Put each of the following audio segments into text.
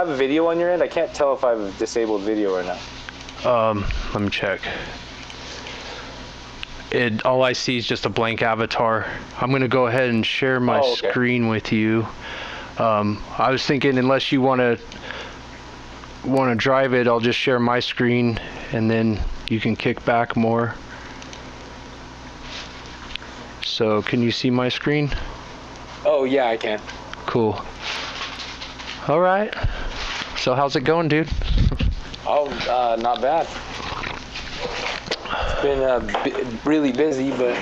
have a video on your end? I can't tell if I've disabled video or not. Let me check. All I see is just a blank avatar. I'm gonna go ahead and share my screen with you. I was thinking, unless you want to drive it, I'll just share my screen and then you can kick back more. So can you see my screen? Oh yeah, I can. Cool. All right. So how's it going, dude? Oh, not bad. It's been really busy, but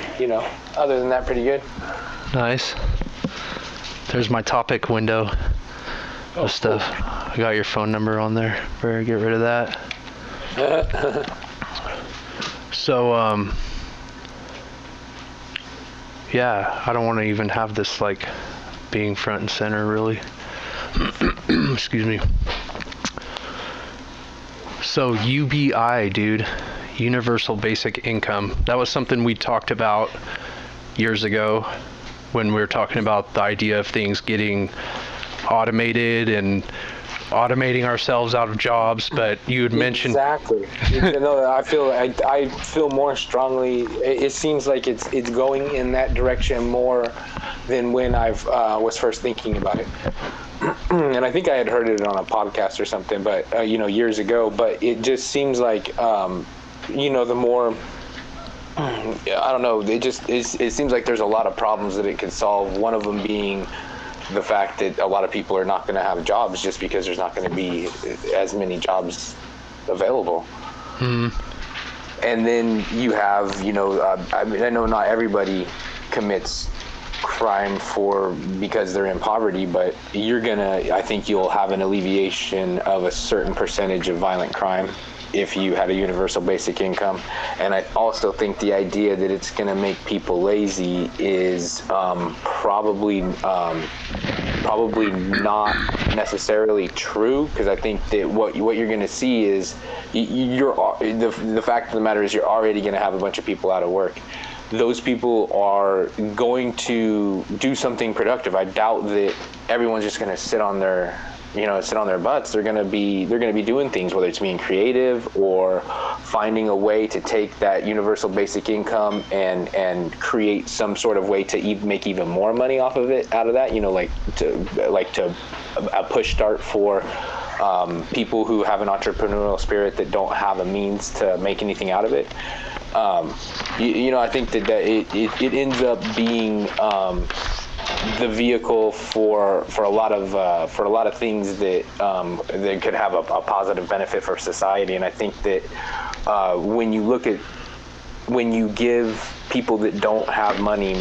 other than that, pretty good. Nice. There's my topic window of stuff. Cool. I got your phone number on there. Better get rid of that. So, yeah, I don't want to even have this like being front and center, really. Excuse me. So UBI, dude, Universal Basic Income. That was something we talked about years ago when we were talking about the idea of things getting automated and automating ourselves out of jobs. But you had mentioned exactly. I feel more strongly. It seems like it's going in that direction more than when I was first thinking about it. And I think I had heard it on a podcast or something, but years ago. But it just seems like the more I don't know. It seems like there's a lot of problems that it could solve. One of them being the fact that a lot of people are not going to have jobs just because there's not going to be as many jobs available. And then you have, I know not everybody commits crime because they're in poverty, but I think you'll have an alleviation of a certain percentage of violent crime if you had a universal basic income. And I also think the idea that it's going to make people lazy is probably not necessarily true, because I think that what you're going to see is the fact of the matter is you're already going to have a bunch of people out of work. Those people are going to do something productive. I doubt that everyone's just going to sit on their butts. They're going to be doing things, whether it's being creative or finding a way to take that universal basic income and create some sort of way to make even more money off of it, out of that, to a push start for people who have an entrepreneurial spirit that don't have a means to make anything out of it. I think that it ends up being the vehicle for a lot of things that could have a positive benefit for society. And I think that when you give people that don't have money,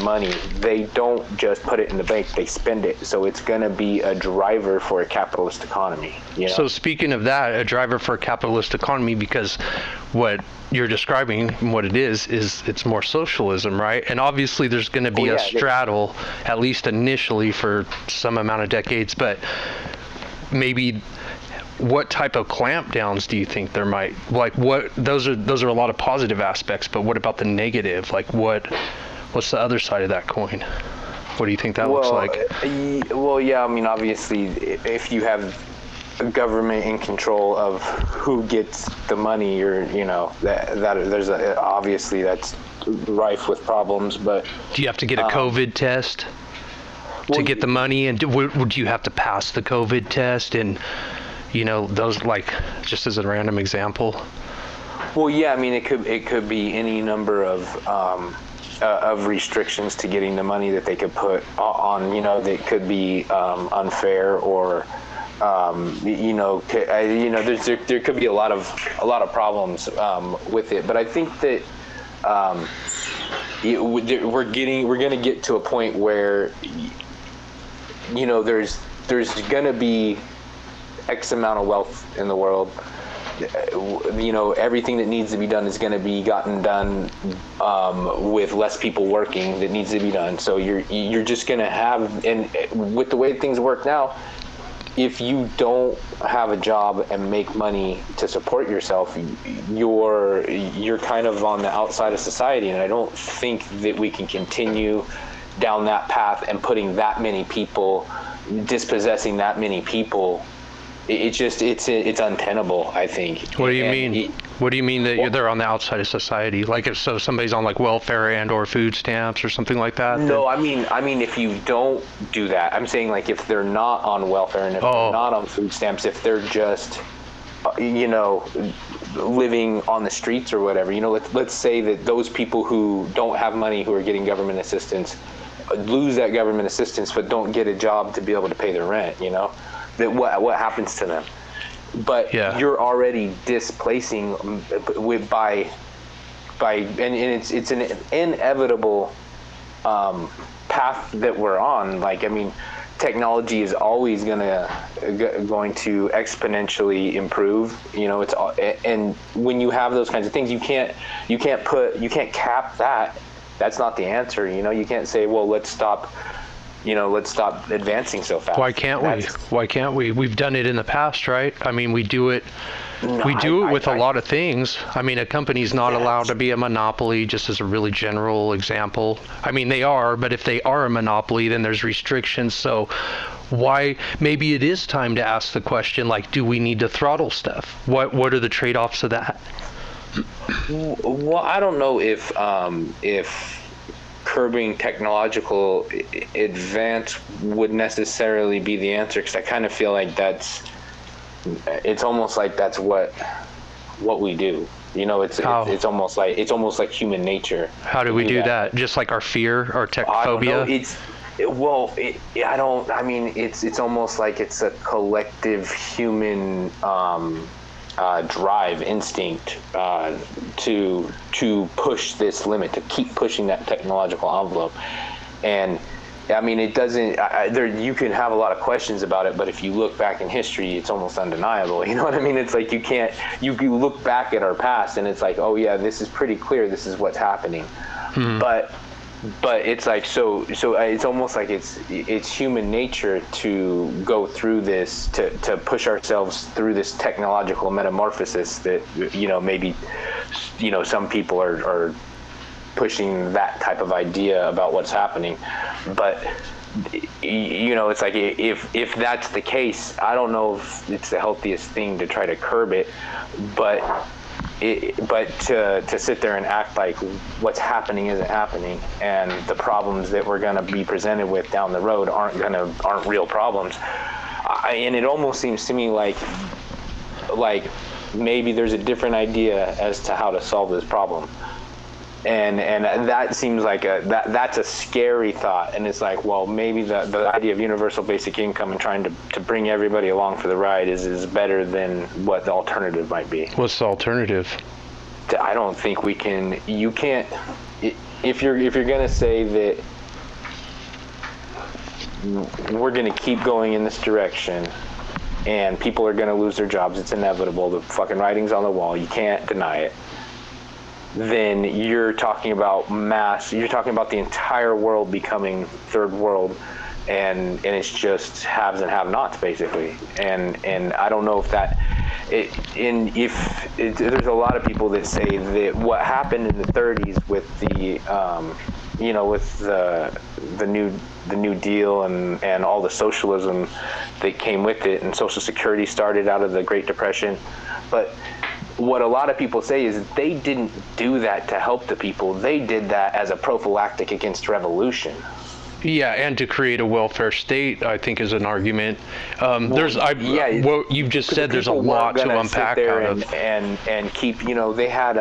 they don't just put it in the bank, they spend it. So it's going to be a driver for a capitalist economy. So speaking of that, a driver for a capitalist economy, because what you're describing, what it is it's more socialism, right? And obviously there's going to be a straddle, at least initially for some amount of decades, but maybe what type of clampdowns do you think there might, those are a lot of positive aspects, but what about the negative? What's the other side of that coin? What do you think that looks like? Well, yeah, I mean, obviously if you have government in control of who gets the money, or obviously that's rife with problems. But do you have to get a COVID test to get the money, and would you have to pass the COVID test, and those, just as a random example? Well, yeah, I mean, it could be any number of restrictions to getting the money that they could put on, that could be unfair, or there could be a lot of problems with it. But I think that we're going to get to a point where there's going to be X amount of wealth in the world. Everything that needs to be done is going to be gotten done with less people working that needs to be done. So you're just going to have, and with the way things work now, if you don't have a job and make money to support yourself, you're kind of on the outside of society. And I don't think that we can continue down that path and putting that many people, dispossessing that many people it's untenable, I think. What do you And mean? What do you mean that they're on the outside of society? Like if so somebody's on like welfare and or food stamps or something like that? No, I mean, if you don't do that, I'm saying like if they're not on welfare and if they're not on food stamps, if they're just, living on the streets or whatever, let's say that those people who don't have money, who are getting government assistance, lose that government assistance, but don't get a job to be able to pay their rent. That what happens to them? But you're already displacing by and it's an inevitable path that we're on. Like, I mean, technology is always going to exponentially improve. It's and when you have those kinds of things, you can't cap that. That's not the answer. You can't say, well, let's stop advancing so fast. Why can't we? Why can't we? We've done it in the past, right? I mean, we do it. We do it with a lot of things. I mean, a company's not allowed to be a monopoly, just as a really general example. I mean, they are, but if they are a monopoly, then there's restrictions. So why, maybe it is time to ask the question, like, do we need to throttle stuff? What are the trade-offs of that? Well, I don't know if curbing technological advance would necessarily be the answer, because I kind of feel like it's almost like that's what we do. It's almost like human nature. How do we do that? Just like our fear, our tech phobia? It's almost like it's a collective human drive, instinct to push this limit, to keep pushing that technological envelope. And I mean, it doesn't. You can have a lot of questions about it, but if you look back in history, it's almost undeniable. You know what I mean? It's like you look back at our past, and it's like, oh yeah, this is pretty clear. This is what's happening. But it's like so it's almost like it's human nature to go through this, to push ourselves through this technological metamorphosis that maybe some people are pushing that type of idea about what's happening. But it's like if that's the case, I don't know if it's the healthiest thing to try to curb it, but to sit there and act like what's happening isn't happening, and the problems that we're going to be presented with down the road aren't real problems. And it almost seems to me like maybe there's a different idea as to how to solve this problem. And that seems like that's a scary thought. And it's like, well, maybe the idea of universal basic income and trying to bring everybody along for the ride is better than what the alternative might be. What's the alternative? I don't think you can't, if you're going to say that we're going to keep going in this direction and people are going to lose their jobs, it's inevitable, the fucking writing's on the wall, you can't deny it, then you're talking about you're talking about the entire world becoming third world, and it's just haves and have-nots basically. And I don't know if there's a lot of people that say that what happened in the 30s with the New Deal and all the socialism that came with it, and Social Security started out of the Great Depression, but what a lot of people say is they didn't do that to help the people. They did that as a prophylactic against revolution. Yeah, and to create a welfare state, I think, is an argument. What you've just said, there's a lot to unpack out of. And keep, they had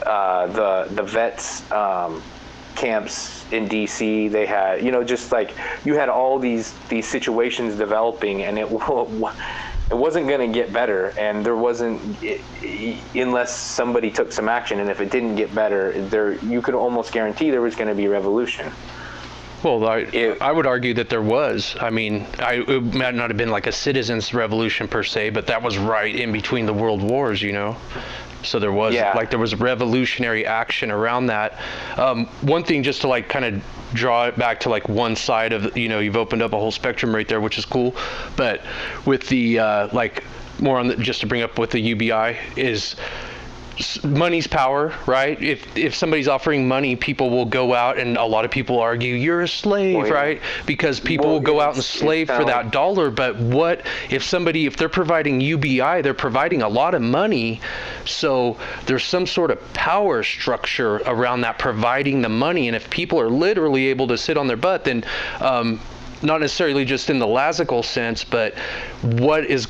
the vets camps in DC. They had, just like you had all these situations developing, and it wasn't going to get better, and there wasn't, unless somebody took some action. And if it didn't get better, you could almost guarantee there was going to be revolution. Well, I would argue that there was. I mean, it might not have been like a citizens' revolution per se, but that was right in between the world wars, So there was there was revolutionary action around that. One thing, just to like kind of draw it back to like one side of, you've opened up a whole spectrum right there, which is cool. But with the more on just to bring up with the UBI is money's power, right? If somebody's offering money, people will go out, and a lot of people argue you're a slave, Well, yeah. right? Because people will go out and slave for that dollar. But what if they're providing UBI, they're providing a lot of money, so there's some sort of power structure around that providing the money. And if people are literally able to sit on their butt, then not necessarily just in the lazical sense, but what's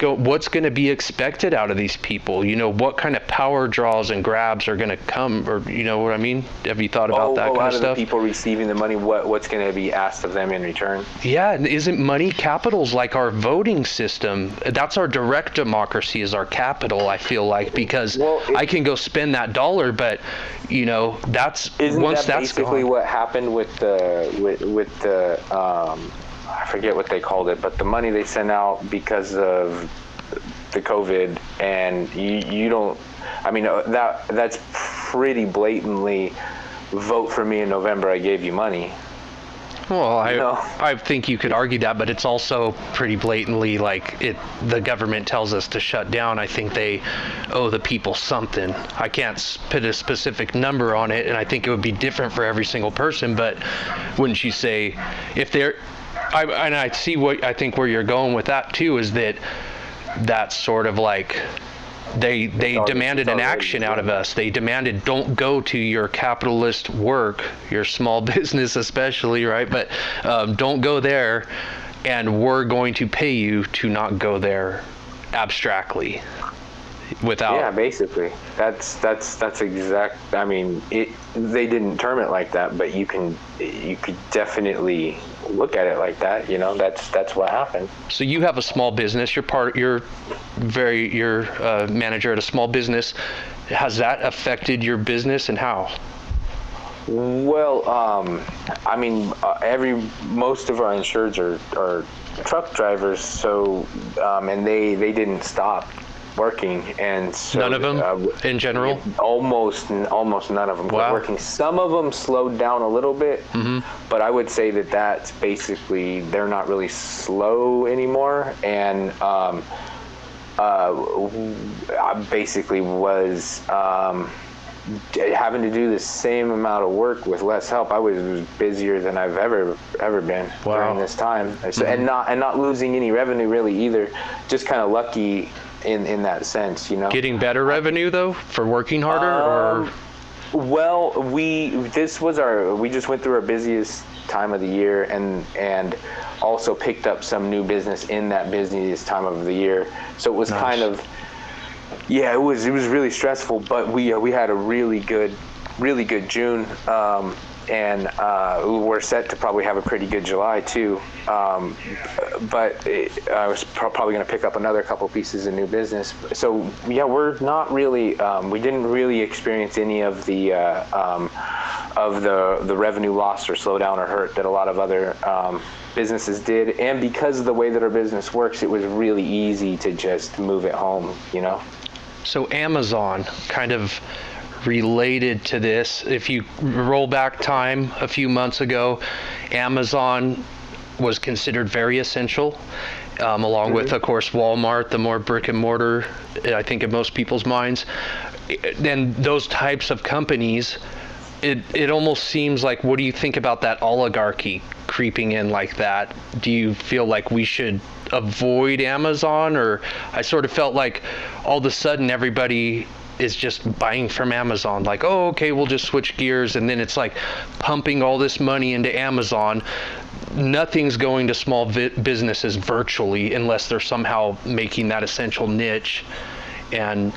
going to be expected out of these people? You know, what kind of power draws and grabs are going to come, or you know what I mean? Have you thought about that kind of stuff? Out of the people receiving the money, what's going to be asked of them in return? Yeah, and isn't money capital's like our voting system? That's our direct democracy, is our capital, I feel like, because I can go spend that dollar, but you know, once that's basically gone. what happened with the I forget what they called it, but the money they sent out because of the COVID, and you don't, I mean, that's pretty blatantly, vote for me in November, I gave you money. Well, I think you could argue that, but it's also pretty blatantly like the government tells us to shut down. I think they owe the people something. I can't put a specific number on it, and I think it would be different for every single person, but wouldn't you say if they're, and I see what I think where you're going with that too, is that's sort of like they demanded an action out of us. They demanded, don't go to your capitalist work, your small business especially, right? But don't go there, and we're going to pay you to not go there abstractly. Yeah, basically that's exact. I mean, they didn't term it like that, but you could definitely look at it like that. You know, that's what happened. So you have a small business. You're manager at a small business. Has that affected your business, and how? Well, I mean, most of our insureds are truck drivers, so and they didn't stop working, and so none of them in general. Almost none of them quit working. Some of them slowed down a little bit, but I would say that's basically, they're not really slow anymore. And I basically was having to do the same amount of work with less help. I was busier than I've ever been during this time, so, and not losing any revenue really either. Just kind of lucky in that sense, you know. Getting better revenue though for working harder, or? Well, we just went through our busiest time of the year, and also picked up some new business in that busiest time of the year. So it was kind of, it was really stressful, but we had a really good June, and we're set to probably have a pretty good July too. But I was probably going to pick up another couple pieces of new business. So we're not really, we didn't really experience any of the revenue loss or slowdown or hurt that a lot of other businesses did. And because of the way that our business works, it was really easy to just move it home, you know. So Amazon kind of related to this. If you roll back time a few months ago, Amazon was considered very essential, along with, of course, Walmart, the more brick and mortar, I think, in most people's minds. And those types of companies, it almost seems like, what do you think about that oligarchy creeping in like that? Do you feel like we should avoid Amazon? Or I sort of felt like all of a sudden everybody is just buying from Amazon, like, oh, okay, we'll just switch gears, and then it's like pumping all this money into Amazon. Nothing's going to small businesses virtually unless they're somehow making that essential niche. And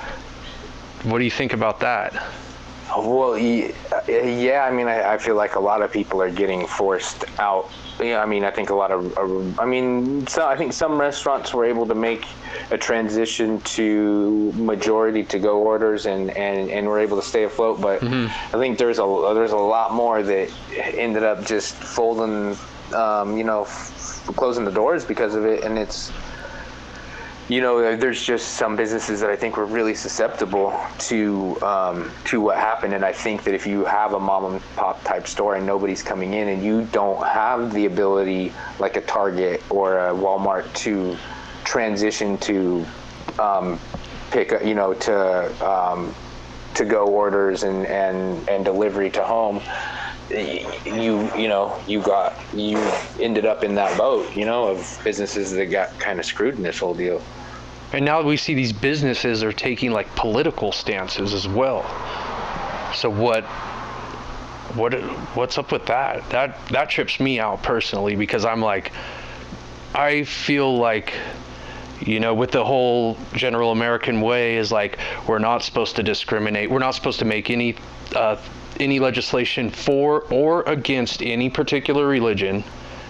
what do you think about that? Well, yeah, I mean, I feel like a lot of people are getting forced out. Yeah, I mean, I think I think some restaurants were able to make a transition to majority to-go orders and were able to stay afloat. But I think there's a lot more that ended up just folding, closing the doors because of it. And it's, there's just some businesses that I think were really susceptible to what happened. And I think that if you have a mom and pop type store and nobody's coming in, and you don't have the ability like a Target or a Walmart to transition to to to-go orders and delivery to home, you ended up in that boat, of businesses that got kind of screwed in this whole deal. And now we see these businesses are taking like political stances as well. So what's up with that? That trips me out personally, because I'm like, I feel like, with the whole general American way is like, we're not supposed to discriminate. We're not supposed to make any legislation for or against any particular religion,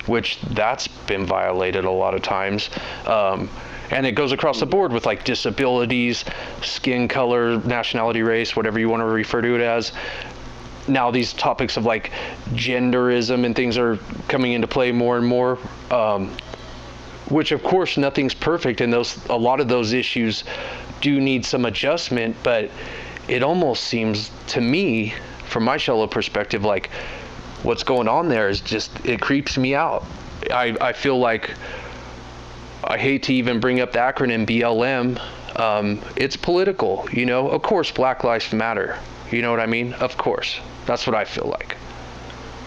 which that's been violated a lot of times. And it goes across the board with like disabilities, skin color, nationality, race, whatever you want to refer to it as. Now these topics of like genderism and things are coming into play more and more, which of course nothing's perfect, and a lot of those issues do need some adjustment, but it almost seems to me, from my shallow perspective, like what's going on there is just, it creeps me out. I feel like, I hate to even bring up the acronym BLM. It's political, Of course, Black Lives Matter. You know what I mean? Of course. That's what I feel like.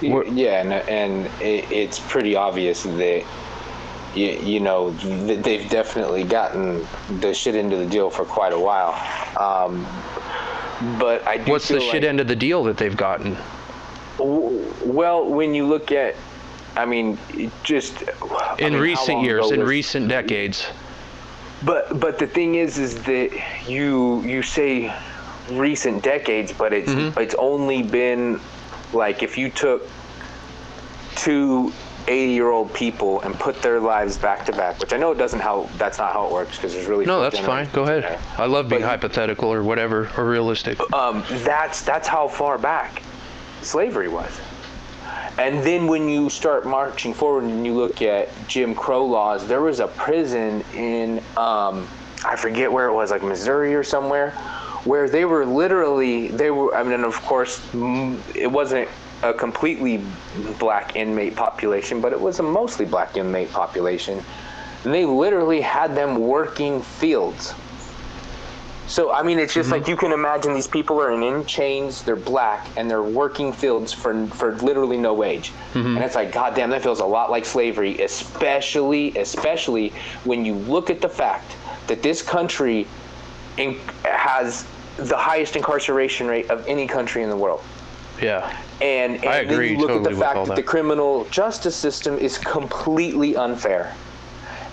Yeah, and it's pretty obvious that, they've definitely gotten the shit end of the deal for quite a while. But I do. What's the shit end of the deal that they've gotten? Well, when you look at, in recent years, in recent decades. But the thing is that you say recent decades, but it's only been like, if you took two 80-year-old people and put their lives back to back, which I know that's not how it works, because there's really no, that's fine. Go ahead. There. I love being hypothetical or whatever, or realistic. That's how far back slavery was. And then when you start marching forward and you look at Jim Crow laws, there was a prison in I forget where it was, like Missouri or somewhere, where they were and of course it wasn't a completely black inmate population, but it was a mostly black inmate population. And they literally had them working fields. So, it's just like, you can imagine these people are in chains, they're black, and they're working fields for literally no wage. And it's like, goddamn, that feels a lot like slavery, especially when you look at the fact that this country has the highest incarceration rate of any country in the world. Yeah. And I agree, then you look totally, at the fact that the criminal justice system is completely unfair.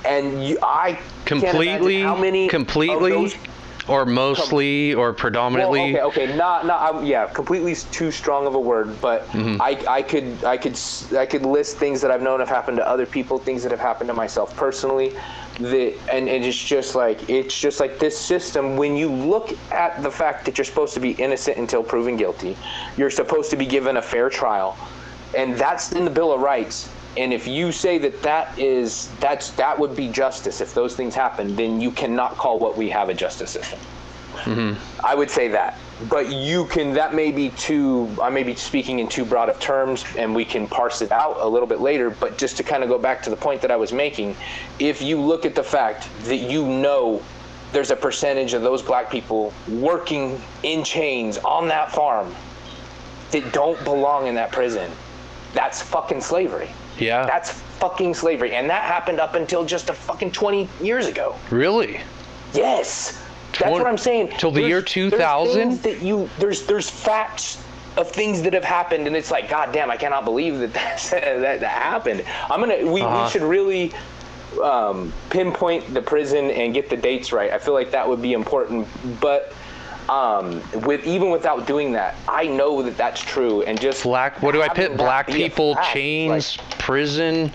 And I can't imagine how many of those, or mostly, or predominantly. Well, okay, completely is too strong of a word, but I could list things that I've known have happened to other people, things that have happened to myself personally, and it's just like this system. When you look at the fact that you're supposed to be innocent until proven guilty, you're supposed to be given a fair trial, and that's in the Bill of Rights. And if you say that would be justice, if those things happen, then you cannot call what we have a justice system. I would say that. But that may be I may be speaking in too broad of terms, and we can parse it out a little bit later. But just to kind of go back to the point that I was making, if you look at the fact that there's a percentage of those black people working in chains on that farm that don't belong in that prison, that's fucking slavery. Yeah. That's fucking slavery. And that happened up until just a fucking 20 years ago. Really? Yes. That's what I'm saying. Till the year 2000? There's facts of things that have happened, and it's like, God damn, I cannot believe that happened. We should really pinpoint the prison and get the dates right. I feel like that would be important. But even without doing that, I know that that's true. And just what do I put? Black people, chains, like, prison,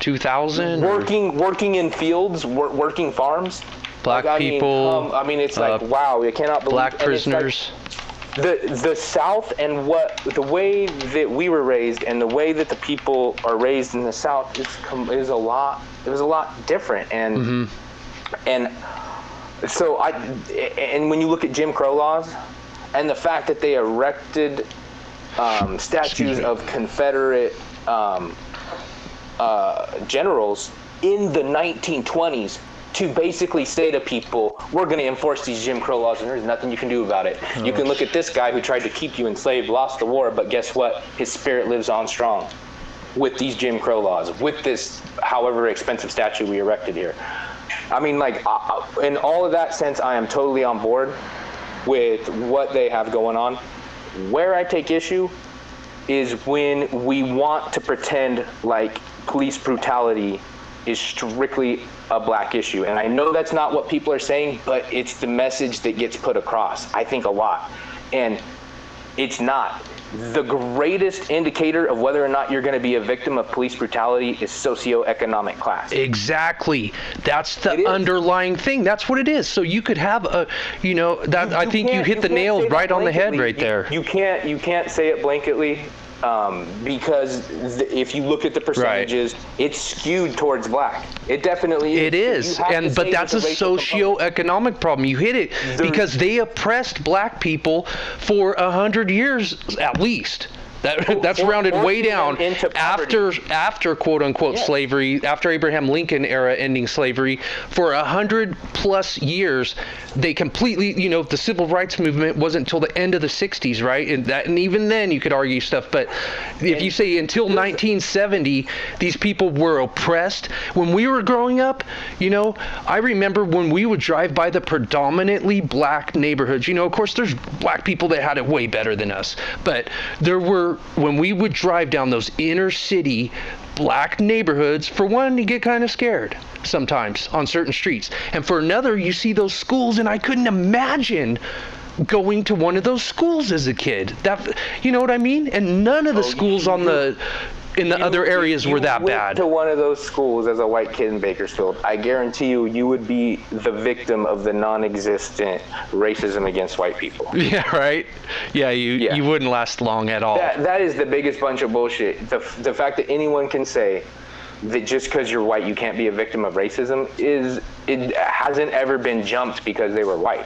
2000. Working in fields, working farms. Black people. It's like, wow, I cannot believe. Black prisoners. Like the South, and the way that we were raised and the way that the people are raised in the South is a lot. It was a lot different, and so and when you look at Jim Crow laws and the fact that they erected statues of Confederate generals in the 1920s to basically say to people, we're going to enforce these Jim Crow laws and there's nothing you can do about it. You can look at this guy who tried to keep you enslaved, lost the war, but guess what? His spirit lives on strong with these Jim Crow laws, with this however expensive statue we erected here. I mean, like, in all of that sense, I am totally on board with what they have going on. Where I take issue is when we want to pretend like police brutality is strictly a black issue. And I know that's not what people are saying, but it's the message that gets put across, I think, a lot. And it's not. The greatest indicator of whether or not you're going to be a victim of police brutality is socioeconomic class. Exactly. That's the underlying thing. That's what it is. So you could have a, I think you hit the nail right on the head right there. You can't say it blanketly. Because if you look at the percentages, it's skewed towards black. It definitely is. It is, but that's a socioeconomic problem. You hit it because they oppressed black people for 100 years at least. That's rounded way down after quote unquote slavery, after Abraham Lincoln era ending slavery. For 100+ years, they completely, the civil rights movement wasn't until the end of the 60s, right? And even then you could argue stuff. But if you say until 1970, these people were oppressed. When we were growing up, I remember when we would drive by the predominantly black neighborhoods. Of course, there's black people that had it way better than us, but there were. When we would drive down those inner city black neighborhoods, for one, you get kind of scared sometimes on certain streets. And for another, you see those schools, and I couldn't imagine going to one of those schools as a kid. You know what I mean? And none of the schools in the other areas were that bad. To one of those schools as a white kid in Bakersfield, I guarantee you would be the victim of the non-existent racism against white people. Yeah, right? Yeah, you wouldn't last long at all. That is the biggest bunch of bullshit. The fact that anyone can say that just because you're white you can't be a victim of racism it hasn't ever been jumped because they were white.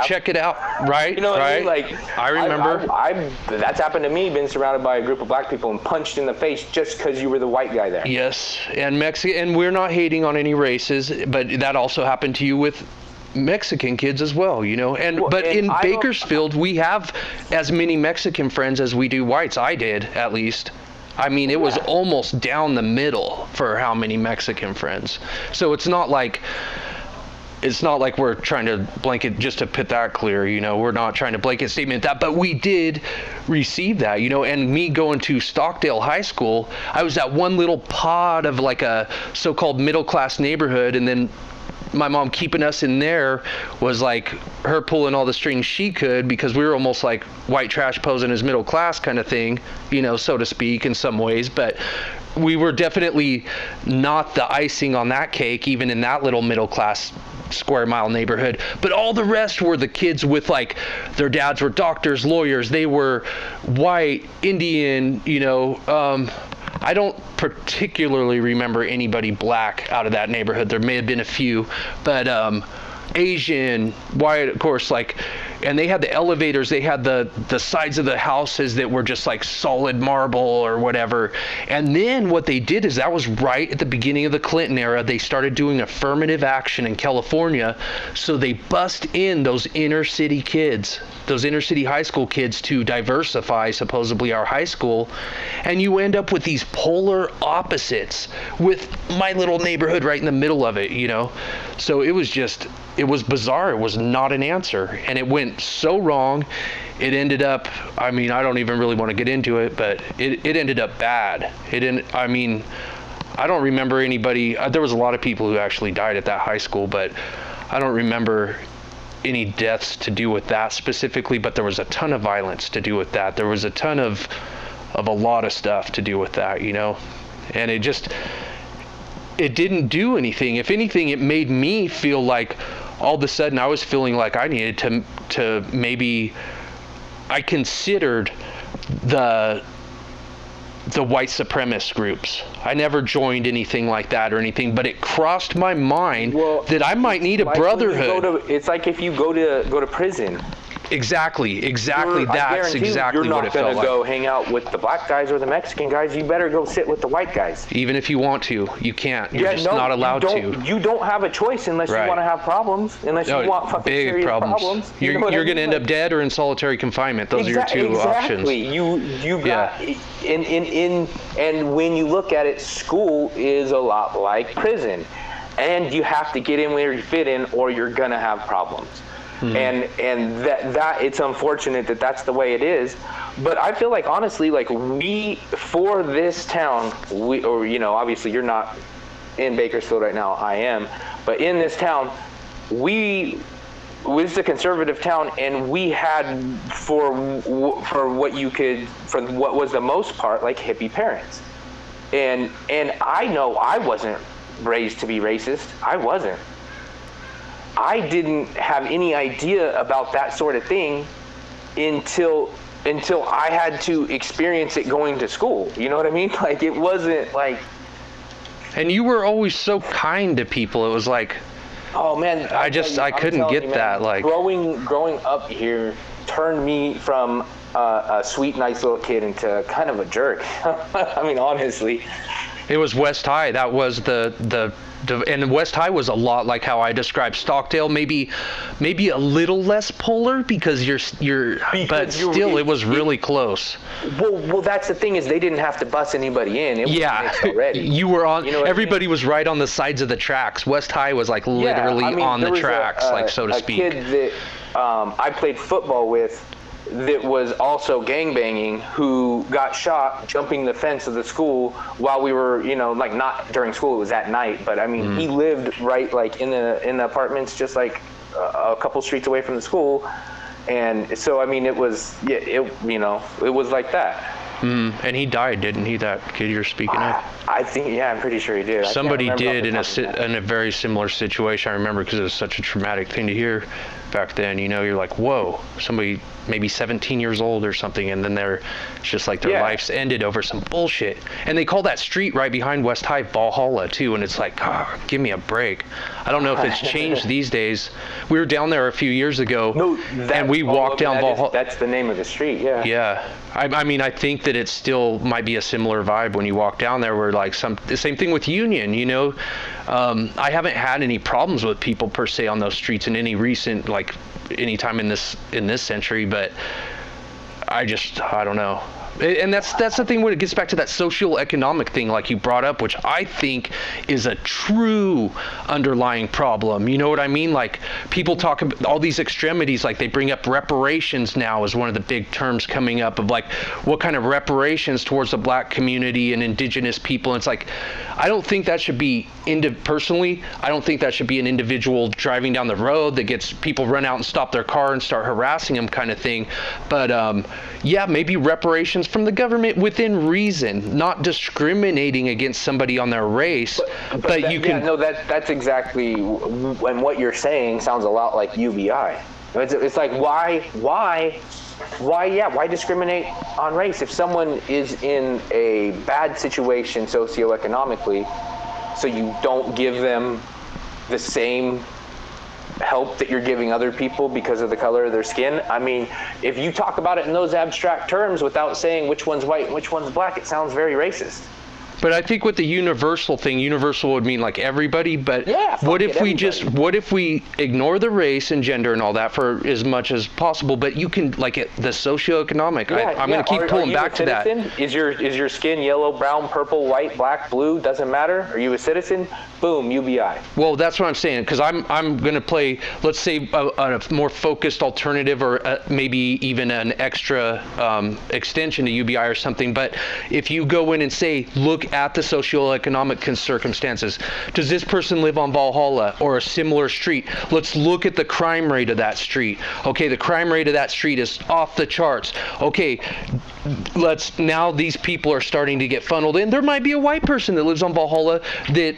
Check it out, right? You know what I mean? Like, I remember. That's happened to me, been surrounded by a group of black people and punched in the face just because you were the white guy there. Yes, and and we're not hating on any races, but that also happened to you with Mexican kids as well, But in Bakersfield, we have as many Mexican friends as we do whites. I did, at least. I mean, it was almost down the middle for how many Mexican friends. So it's not like we're trying to blanket, just to put that clear, we're not trying to blanket statement that, but we did receive that, and me going to Stockdale High School, I was at one little pod of like a so-called middle class neighborhood, and then my mom keeping us in there was like her pulling all the strings she could, because we were almost like white trash posing as middle class kind of thing, so to speak, in some ways. But we were definitely not the icing on that cake, even in that little middle class square mile neighborhood. But all the rest were the kids with, like, their dads were doctors, lawyers, they were white, Indian, I don't particularly remember anybody black out of that neighborhood. There may have been a few, but Asian, white, of course, and they had the elevators, they had the sides of the houses that were just like solid marble or whatever. And then what they did is, that was right at the beginning of the Clinton era, they started doing affirmative action in California. So they bust in those inner city kids, those inner city high school kids, to diversify supposedly our high school. And you end up with these polar opposites, with my little neighborhood right in the middle of it, So it was bizarre. It was not an answer, and it went so wrong. It ended up, I don't even really want to get into it, but it ended up bad. I don't remember anybody. There was a lot of people who actually died at that high school, but I don't remember any deaths to do with that specifically, but there was a ton of violence to do with that. There was a ton of a lot of stuff to do with that, and it didn't do anything. If anything, it made me feel like all of a sudden I was feeling like I needed to maybe, I considered the white supremacist groups. I never joined anything like that or anything, but it crossed my mind that I might need a brotherhood. It's like if you go to prison. Exactly. I That's guarantee exactly you're what not it going felt to like. go hang out with the black guys or the Mexican guys. You better go sit with the white guys. Even if you want to, you can't. You're just not allowed to. You don't have a choice unless Right. you want to have problems. Unless you want fucking big serious problems. You know what I You're going to mean? end up dead or in solitary confinement. Those are your two options. Exactly. You got Yeah. and when you look at it, school is a lot like prison, and you have to get in where you fit in, or you're gonna have problems. And that it's unfortunate that that's the way it is, but I feel like honestly, like for this town, or obviously you're not in Bakersfield right now, I am, but in this town, this is a conservative town, and we had for what was the most part like hippie parents, and I know I wasn't raised to be racist. I wasn't. I didn't have any idea about that sort of thing until I had to experience it going to school. You know what I mean? Like, it wasn't like. And you were always so kind to people. It was like, oh man, I couldn't get that. Like, growing up here turned me from a sweet, nice little kid into kind of a jerk. I mean, honestly. it was West High. That was and West High was a lot like how I described Stockdale, maybe a little less polar but still it was really close. Well, that's the thing, is they didn't have to bus anybody in. It was mixed already. You were on. Everybody I mean? was right on the sides of the tracks. West High was like literally on the tracks, like so to speak. A kid that I played football with that was also gangbanging, who got shot jumping the fence of the school while we were, like not during school, it was at night, but I mean, he lived right like in the apartments just like a couple streets away from the school. And so, I mean, it was like that. And he died, didn't he, that kid you're speaking of? I think, I'm pretty sure he did. Somebody did in a very similar situation. I remember, because it was such a traumatic thing to hear back then. You're like, whoa, somebody maybe 17 years old or something, and then it's just like their life's ended over some bullshit. And they call that street right behind West High Valhalla too, and it's like, give me a break. I don't know if it's changed these days. We were down there a few years ago, and we walked down Valhalla. That's the name of the street, yeah. Yeah. I mean, I think that it still might be a similar vibe when you walk down there, where like the same thing with Union, I haven't had any problems with people per se on those streets in any recent, like any time in this century, but I don't know. And that's the thing when it gets back to that socioeconomic thing like you brought up, which I think is a true underlying problem. You know what I mean? Like, people talk about all these extremities, like they bring up reparations now as one of the big terms coming up, of like what kind of reparations towards the black community and indigenous people. And it's like, I don't think that should be personally, I don't think that should be an individual driving down the road that gets people run out and stop their car and start harassing them kind of thing. But maybe reparations from the government within reason, not discriminating against somebody on their race. But you can. Yeah, no, that's exactly, and what you're saying sounds a lot like UBI. It's like, why discriminate on race? If someone is in a bad situation socioeconomically, so you don't give them the same help that you're giving other people because of the color of their skin. I mean, if you talk about it in those abstract terms without saying which one's white and which one's black, it sounds very racist. But I think with the universal thing, universal would mean like everybody, but what if we ignore the race and gender and all that for as much as possible, but you can, like, the socioeconomic, I'm going to keep pulling back to that. Is your skin yellow, brown, purple, white, black, blue, doesn't matter? Are you a citizen? Boom, UBI. Well, that's what I'm saying, because I'm going to play, let's say, a more focused alternative, or maybe even an extra extension to UBI or something. But if you go in and say, look at the socioeconomic circumstances. Does this person live on Valhalla or a similar street? Let's look at the crime rate of that street. Okay, the crime rate of that street is off the charts. Okay, now these people are starting to get funneled in. There might be a white person that lives on Valhalla that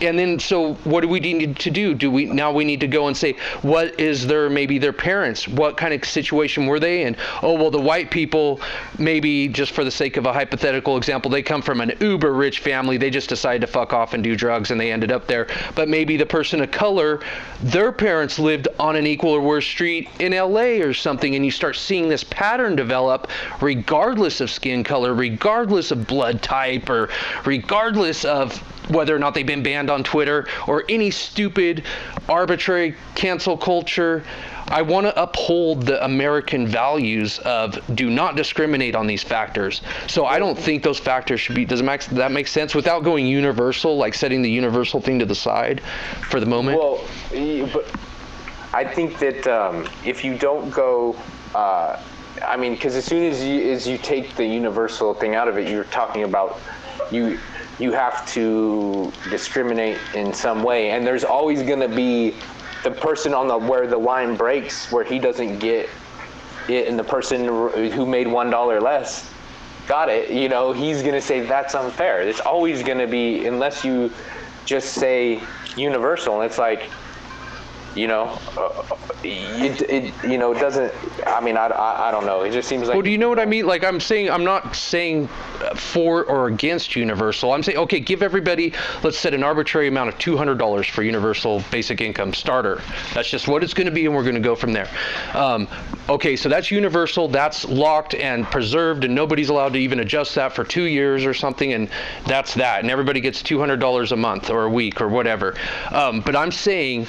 and then, so what do we need to do? We need to go and say, what is maybe their parents? What kind of situation were they in? Oh, well, the white people, maybe just for the sake of a hypothetical example, they come from an uber rich family. They just decided to fuck off and do drugs and they ended up there. But maybe the person of color, their parents lived on an equal or worse street in LA or something, and you start seeing this pattern develop regardless of skin color, regardless of blood type, or regardless of whether or not they've been banned on Twitter or any stupid, arbitrary cancel culture. I want to uphold the American values of do not discriminate on these factors. So I don't think those factors should be, that make sense? Without going universal, like setting the universal thing to the side for the moment? Well, but I think that if you don't go, I mean, because as soon as you take the universal thing out of it, you're talking about you have to discriminate in some way, and there's always going to be the person where the line breaks, where he doesn't get it, and the person who made $1 less got it. You know, he's going to say that's unfair. It's always going to be, unless you just say universal, and it's like, you know, it doesn't. I mean, I don't know. It just seems like. Well, do you know what I mean? Like I'm not saying for or against universal. I'm saying, okay, give everybody, let's set an arbitrary amount of $200 for universal basic income starter. That's just what it's going to be, and we're going to go from there. Okay, so that's universal. That's locked and preserved, and nobody's allowed to even adjust that for 2 years or something, and that's that. And everybody gets $200 a month or a week or whatever. But I'm saying,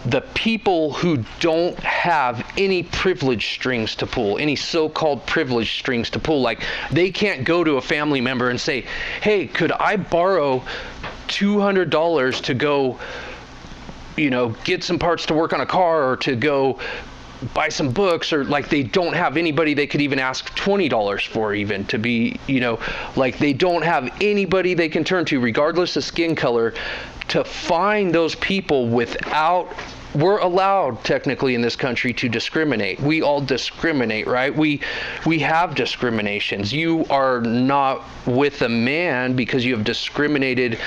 the people who don't have any privilege strings to pull, any so-called privilege strings to pull, like they can't go to a family member and say, hey, could I borrow $200 to go, you know, get some parts to work on a car, or to go buy some books, or like they don't have anybody they could even ask $20 for, even to be, you know, like they don't have anybody they can turn to regardless of skin color to find those people without. We're allowed technically in this country to discriminate. We all discriminate, right? We have discriminations. You are not with a man because you have discriminated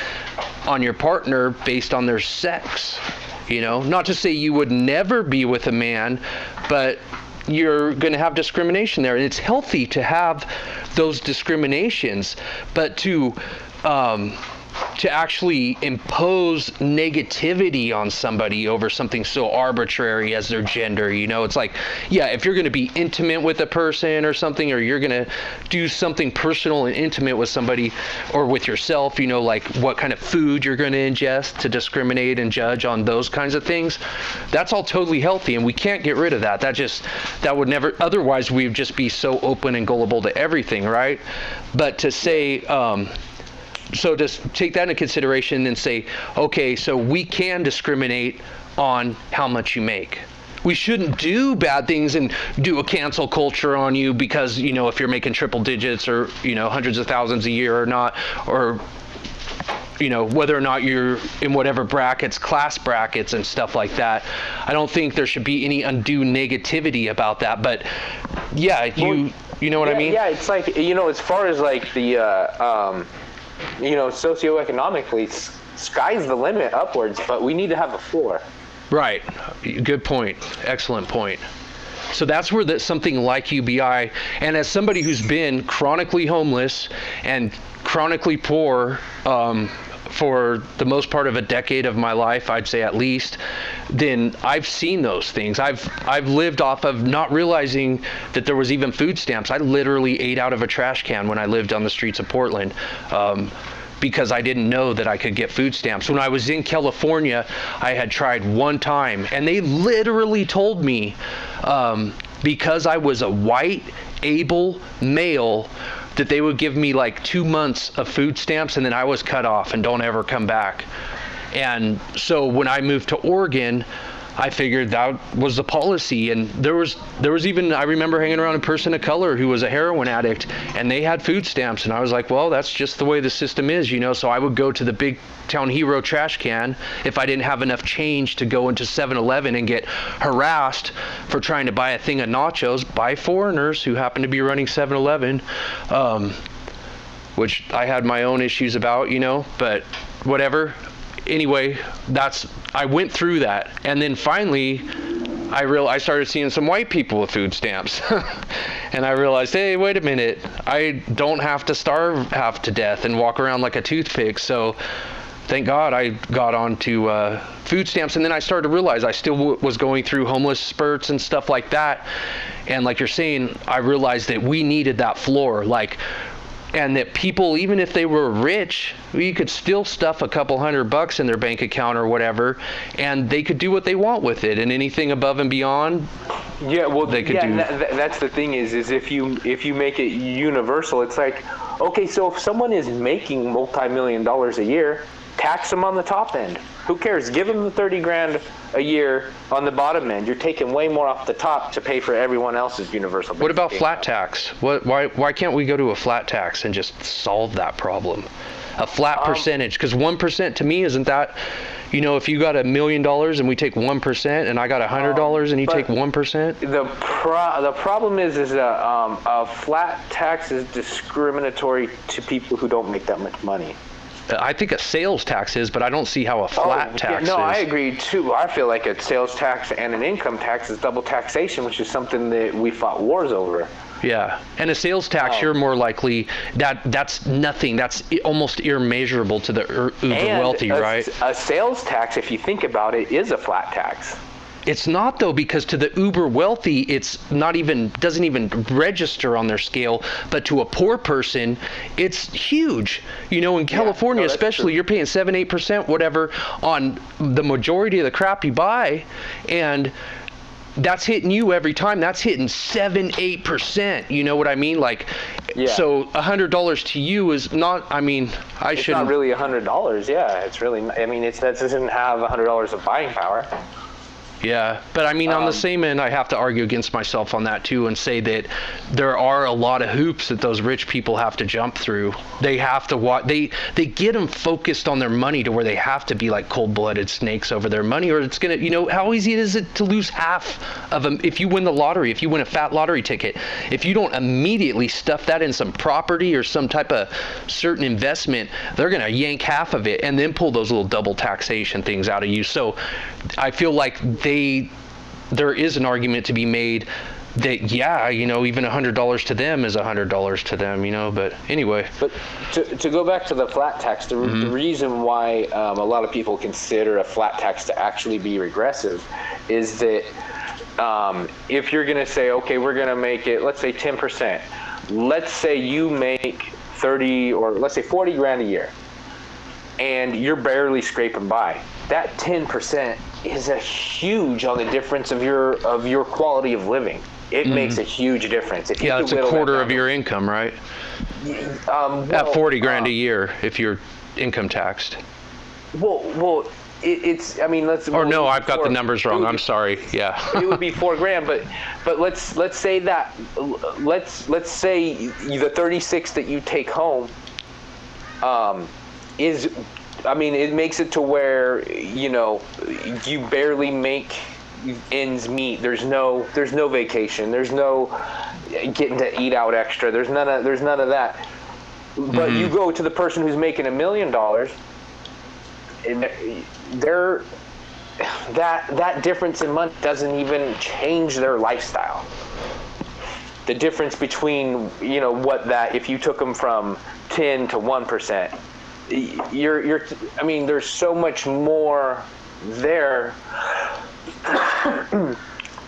on your partner based on their sex. You know, not to say you would never be with a man, but you're going to have discrimination there, and it's healthy to have those discriminations, but to actually impose negativity on somebody over something so arbitrary as their gender, you know, it's like, yeah, if you're going to be intimate with a person or something, or you're going to do something personal and intimate with somebody or with yourself, you know, like what kind of food you're going to ingest, to discriminate and judge on those kinds of things, that's all totally healthy, and we can't get rid of that. That would never, otherwise we'd just be so open and gullible to everything, right? But to say, so just take that into consideration and say, okay, so we can discriminate on how much you make. We shouldn't do bad things and do a cancel culture on you because, you know, if you're making triple digits or, you know, hundreds of thousands a year or not, or, you know, whether or not you're in whatever brackets, class brackets and stuff like that. I don't think there should be any undue negativity about that. But yeah, you know what I mean? Yeah, it's like, you know, as far as like the, you know, socioeconomically, sky's the limit upwards, but we need to have a floor. Right. Good point. Excellent point. So that's where something like UBI, and as somebody who's been chronically homeless and chronically poor for the most part of a decade of my life, I'd say at least, then I've seen those things. I've lived off of not realizing that there was even food stamps. I literally ate out of a trash can when I lived on the streets of Portland. Because I didn't know that I could get food stamps. When I was in California, I had tried one time, and they literally told me, because I was a white, able male, that they would give me like 2 months of food stamps, and then I was cut off and don't ever come back. And so when I moved to Oregon, I figured that was the policy, and there was even, I remember hanging around a person of color who was a heroin addict, and they had food stamps, and I was like, well, that's just the way the system is, you know. So I would go to the Big Town Hero trash can if I didn't have enough change to go into 7-Eleven and get harassed for trying to buy a thing of nachos by foreigners who happened to be running 7-Eleven, which I had my own issues about, you know, but whatever. anyway, I went through that, and then finally I started seeing some white people with food stamps. And I realized, hey, wait a minute, I don't have to starve half to death and walk around like a toothpick. So thank God I got onto food stamps. And then I started to realize I still was going through homeless spurts and stuff like that. And like you're saying, I realized that we needed that floor. And that people, even if they were rich, you could still stuff a couple $100 in their bank account or whatever, and they could do what they want with it, and anything above and beyond. Yeah, well, they could do. That's the thing is if you make it universal, it's like, okay, so if someone is making multi-million dollars a year, tax them on the top end. Who cares? Give them the 30 grand a year on the bottom end. You're taking way more off the top to pay for everyone else's universal. What about flat tax? Why can't we go to a flat tax and just solve that problem? A flat percentage, because 1% to me isn't that. If you got $1 million and we take 1%, and I got $100 and you take 1%. The problem is a flat tax is discriminatory to people who don't make that much money. I think a sales tax is, but I don't see how a flat tax is. No, I agree too. I feel like a sales tax and an income tax is double taxation, which is something that we fought wars over. Yeah, and a sales tax, you're more likely that's nothing. That's almost immeasurable to the uber wealthy, right? A sales tax, if you think about it, is a flat tax. It's not though, because to the uber wealthy, it's doesn't even register on their scale. But to a poor person, it's huge. In California, especially, you're paying 7-8%, whatever, on the majority of the crap you buy, and that's hitting you every time. That's hitting 7-8%. You know what I mean? So $100 to you is not. It's not really $100. Yeah, it's really. That doesn't have $100 of buying power. Yeah, but on the same end, I have to argue against myself on that too and say that there are a lot of hoops that those rich people have to jump through. They have to watch. They get them focused on their money to where they have to be like cold-blooded snakes over their money, or it's gonna. How easy is it to lose half of them if you win the lottery? If you win a fat lottery ticket, if you don't immediately stuff that in some property or some type of certain investment, they're gonna yank half of it and then pull those little double taxation things out of you. So I feel like there is an argument to be made that even $100 to them is $100 to them, but anyway. But to go back to the flat tax, the reason why a lot of people consider a flat tax to actually be regressive is that if you're going to say, okay, we're going to make it, let's say 10%. Let's say you make 30 or let's say 40 grand a year, and you're barely scraping by. That 10% is a huge on the difference of your quality of living. It makes a huge difference. If it's a quarter of your income, right? At 40 grand a year, if you're income taxed. It's. Let's. Or no, I've got the numbers wrong. I'm sorry. Yeah. It would be $4 grand, but let's say that. Let's say the 36 that you take home is. It makes it to where you barely make ends meet. There's no vacation. There's no getting to eat out extra. There's none of that. But you go to the person who's making $1 million, and that difference in money doesn't even change their lifestyle. The difference between if you took them from 10 to 1%. There's so much more there.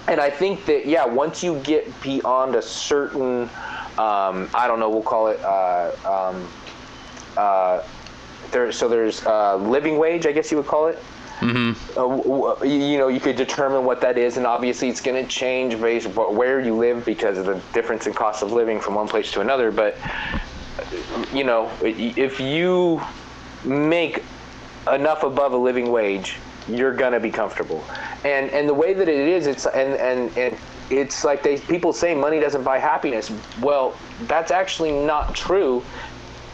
And I think that, once you get beyond a certain, we'll call it, there's living wage, I guess you would call it. You could determine what that is, and obviously it's going to change based on where you live because of the difference in cost of living from one place to another. But if you make enough above a living wage, you're gonna be comfortable. And the way that it is, it's like people say money doesn't buy happiness. Well, that's actually not true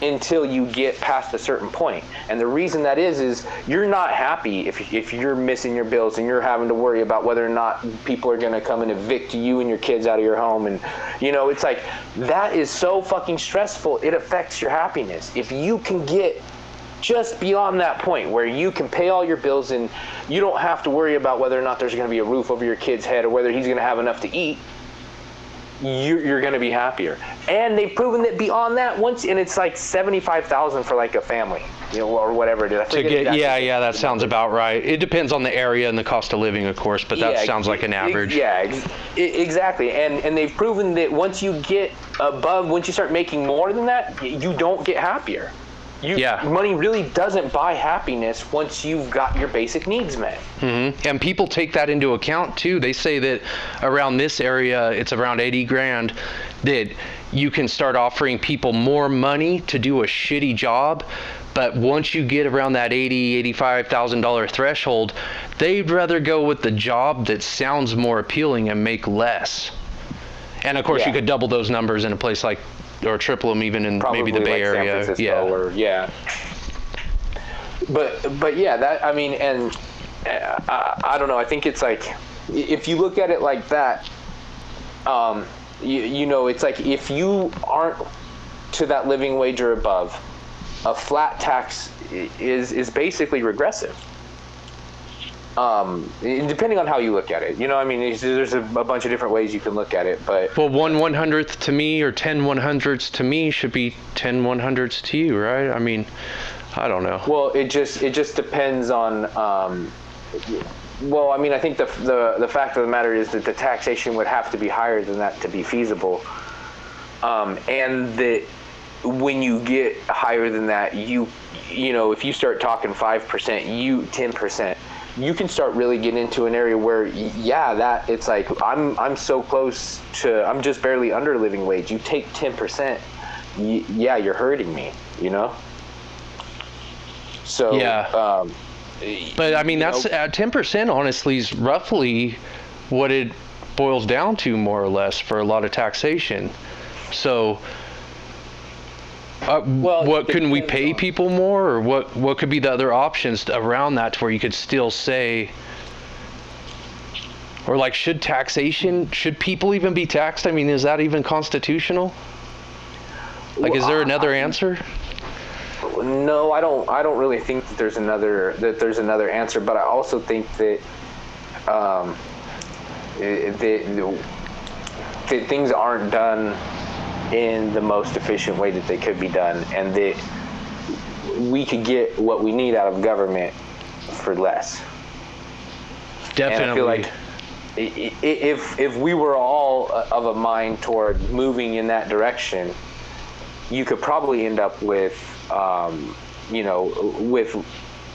until you get past a certain point. And the reason that is you're not happy if you're missing your bills and you're having to worry about whether or not people are going to come and evict you and your kids out of your home. And, it's like, that is so fucking stressful. It affects your happiness. If you can get just beyond that point where you can pay all your bills and you don't have to worry about whether or not there's going to be a roof over your kid's head or whether he's going to have enough to eat, you're going to be happier. And they've proven that beyond that, once, and it's like $75,000 for like a family, you know, or whatever it is. That sounds about right. It depends on the area and the cost of living, of course, but that sounds like an average. Exactly. And they've proven that once you get above, once you start making more than that, you don't get happier. Money really doesn't buy happiness once you've got your basic needs met. Mm-hmm. And people take that into account too. They say that around this area, it's around 80 grand, that you can start offering people more money to do a shitty job. But once you get around that $80,000-$85,000 threshold, they'd rather go with the job that sounds more appealing and make less. And of course, you could double those numbers in a place like, or triple them even in probably maybe the Bay Area. San Francisco But yeah, that, I mean, and I don't know. I think it's like, if you look at it like that, you know, it's like if you aren't to that living wage or above, a flat tax is basically regressive. Depending on how you look at it, you know, I mean, there's a bunch of different ways you can look at it, but well, 1/100th to me or 10/100ths to me should be 10/100ths to you, right? I mean, I don't know. Well, it just depends on. Well, I mean, I think the fact of the matter is that the taxation would have to be higher than that to be feasible, and that when you get higher than that, you know, if you start talking 5%, 10%. You can start really getting into an area where, that it's like I'm so close to, I'm just barely under living wage. You take 10%, you're hurting me, you know. So but I mean, that's 10%. Honestly, is roughly what it boils down to, more or less, for a lot of taxation. So. What couldn't we pay people more, or what could be the other options around that to where you could still say, or like, should people even be taxed? I mean, is that even constitutional? Like, is there another answer? No, I don't really think that there's another answer, but I also think that that things aren't done in the most efficient way that they could be done, and that we could get what we need out of government for less. Definitely. And I feel like if we were all of a mind toward moving in that direction, you could probably end up with, with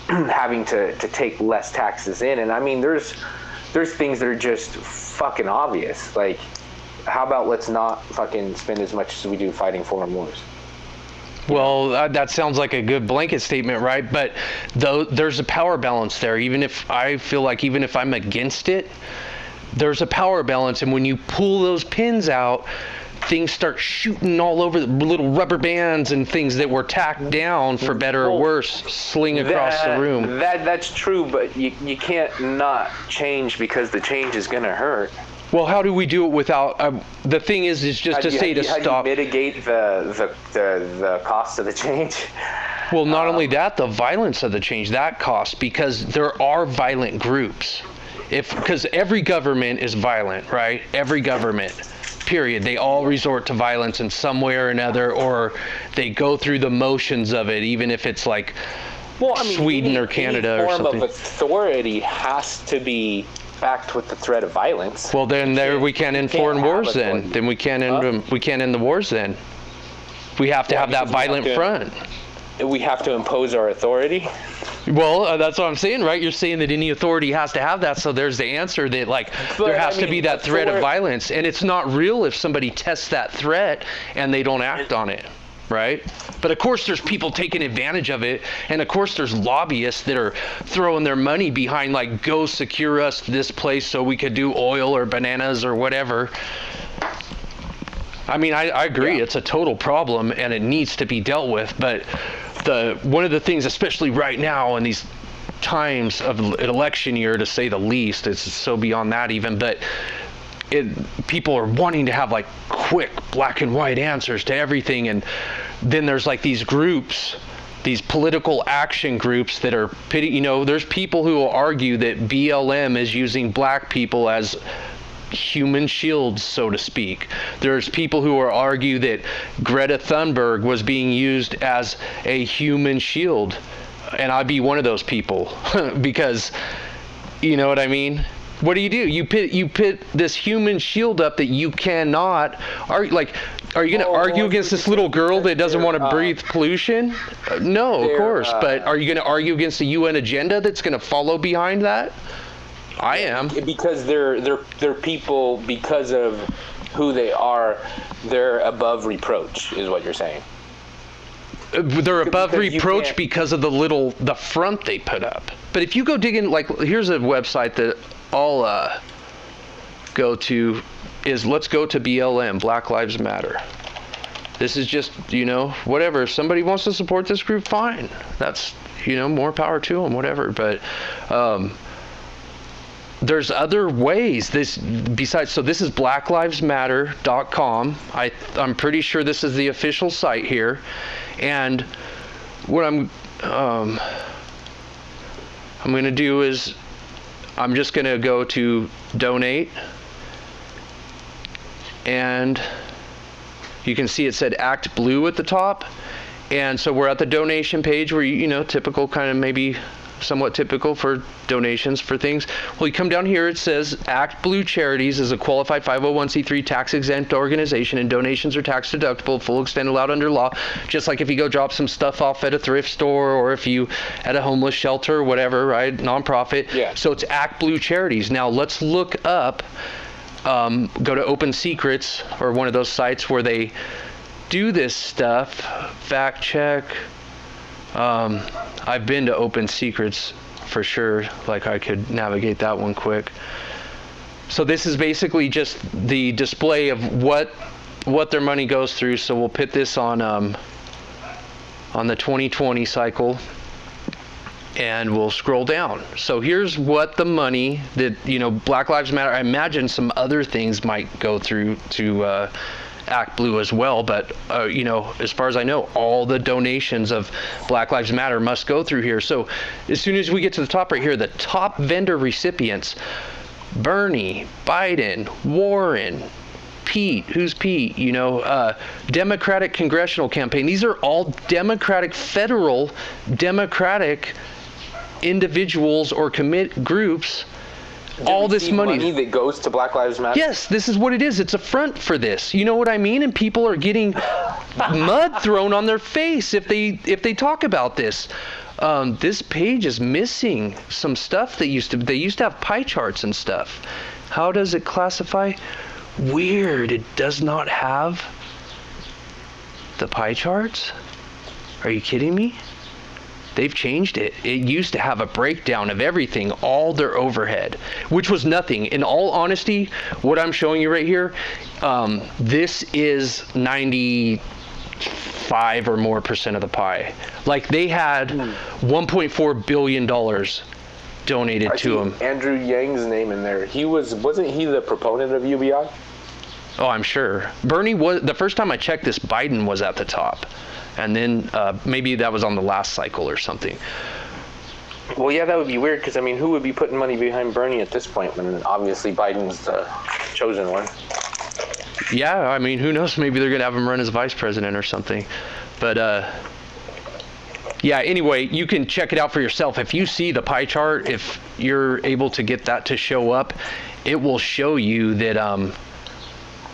having to take less taxes in. And I mean, there's things that are just fucking obvious, like, how about let's not fucking spend as much as we do fighting foreign wars? Well, that sounds like a good blanket statement, right? But there's a power balance there. Even if I'm against it, there's a power balance. And when you pull those pins out, things start shooting all over, the little rubber bands and things that were tacked down, for better or worse, sling across the room. That's true, but you can't not change because the change is going to hurt. Well, how do we do it without? The thing is just to say to stop. How do you mitigate the cost of the change? Well, not only that, the violence of the change, that cost, because there are violent groups. Because every government is violent, right? Every government, period. They all resort to violence in some way or another, or they go through the motions of it, even if it's like Sweden or Canada or something. Any form of authority has to be backed with the threat of violence. Well, then we can't end foreign wars then. Then we can't end we can't end the wars then. We have to have that violent front. We have to impose our authority. Well, that's what I'm saying, right? You're saying that any authority has to have that, so there's the answer that, like, there has to be that threat of violence, and it's not real if somebody tests that threat and they don't act on it. Right? But of course there's people taking advantage of it, and of course there's lobbyists that are throwing their money behind, like, go secure us this place so we could do oil or bananas or whatever. I mean, I agree, it's a total problem and it needs to be dealt with, but one of the things, especially right now in these times of an election year, to say the least, it's so beyond that even, but people are wanting to have, like, quick black and white answers to everything, and then there's, like, these groups these political action groups that are there's people who will argue that BLM is using black people as human shields, so to speak. There's people who will argue that Greta Thunberg was being used as a human shield, and I'd be one of those people because, you know what I mean? What do? You pit this human shield up that you cannot argue. Like, are you going to argue against this little girl that doesn't want to breathe pollution? No, of course. But are you going to argue against the UN agenda that's going to follow behind that? I am. Because they're people, because of who they are, they're above reproach, is what you're saying. They're above reproach because of the front they put up. But if you go digging, like, here's a website that I'll go to, is let's go to BLM, Black Lives Matter. This is just, whatever. If somebody wants to support this group, fine. That's, more power to them, whatever. But there's other ways. So this is blacklivesmatter.com. I'm pretty sure this is the official site here. And what I'm going to do is I'm just going to go to donate, and you can see it said Act Blue at the top. And so we're at the donation page where typical, kind of maybe somewhat typical for donations for things. Well, you come down here, it says Act Blue Charities is a qualified 501c3 tax-exempt organization, and donations are tax deductible, full extent allowed under law, just like if you go drop some stuff off at a thrift store or if you at a homeless shelter or whatever, right? Nonprofit. Yeah. So it's Act Blue Charities. Now let's look up, go to Open Secrets or one of those sites where they do this stuff, fact check. I've been to Open Secrets for sure, like I could navigate that one quick. So this is basically just the display of what their money goes through. So we'll put this on the 2020 cycle, and we'll scroll down. So here's what the money that, Black Lives Matter, I imagine some other things might go through to Act Blue as well, but as far as I know, all the donations of Black Lives Matter must go through here. So as soon as we get to the top right here, the top vendor recipients: Bernie, Biden, Warren, Pete. Who's Pete? Democratic Congressional Campaign. These are all federal Democratic individuals or groups. All this money that goes to Black Lives Matter? Yes, this is what it is. It's a front for this. You know what I mean? And people are getting mud thrown on their face if they talk about this. This page is missing some stuff they used to have pie charts and stuff. How does it classify? Weird. It does not have the pie charts? Are you kidding me? They've changed it. It used to have a breakdown of everything, all their overhead, which was nothing. In all honesty, what I'm showing you right here, this is 95 or more % of the pie. Like, they had $1.4 billion donated to them. Andrew Yang's name in there. Wasn't he the proponent of UBI? Oh, I'm sure. Bernie was, the first time I checked this, Biden was at the top. And then maybe that was on the last cycle or something. Well, yeah, that would be weird, because, who would be putting money behind Bernie at this point when obviously Biden's the chosen one? Yeah, who knows? Maybe they're going to have him run as vice president or something. But, yeah, anyway, you can check it out for yourself. If you see the pie chart, if you're able to get that to show up, it will show you that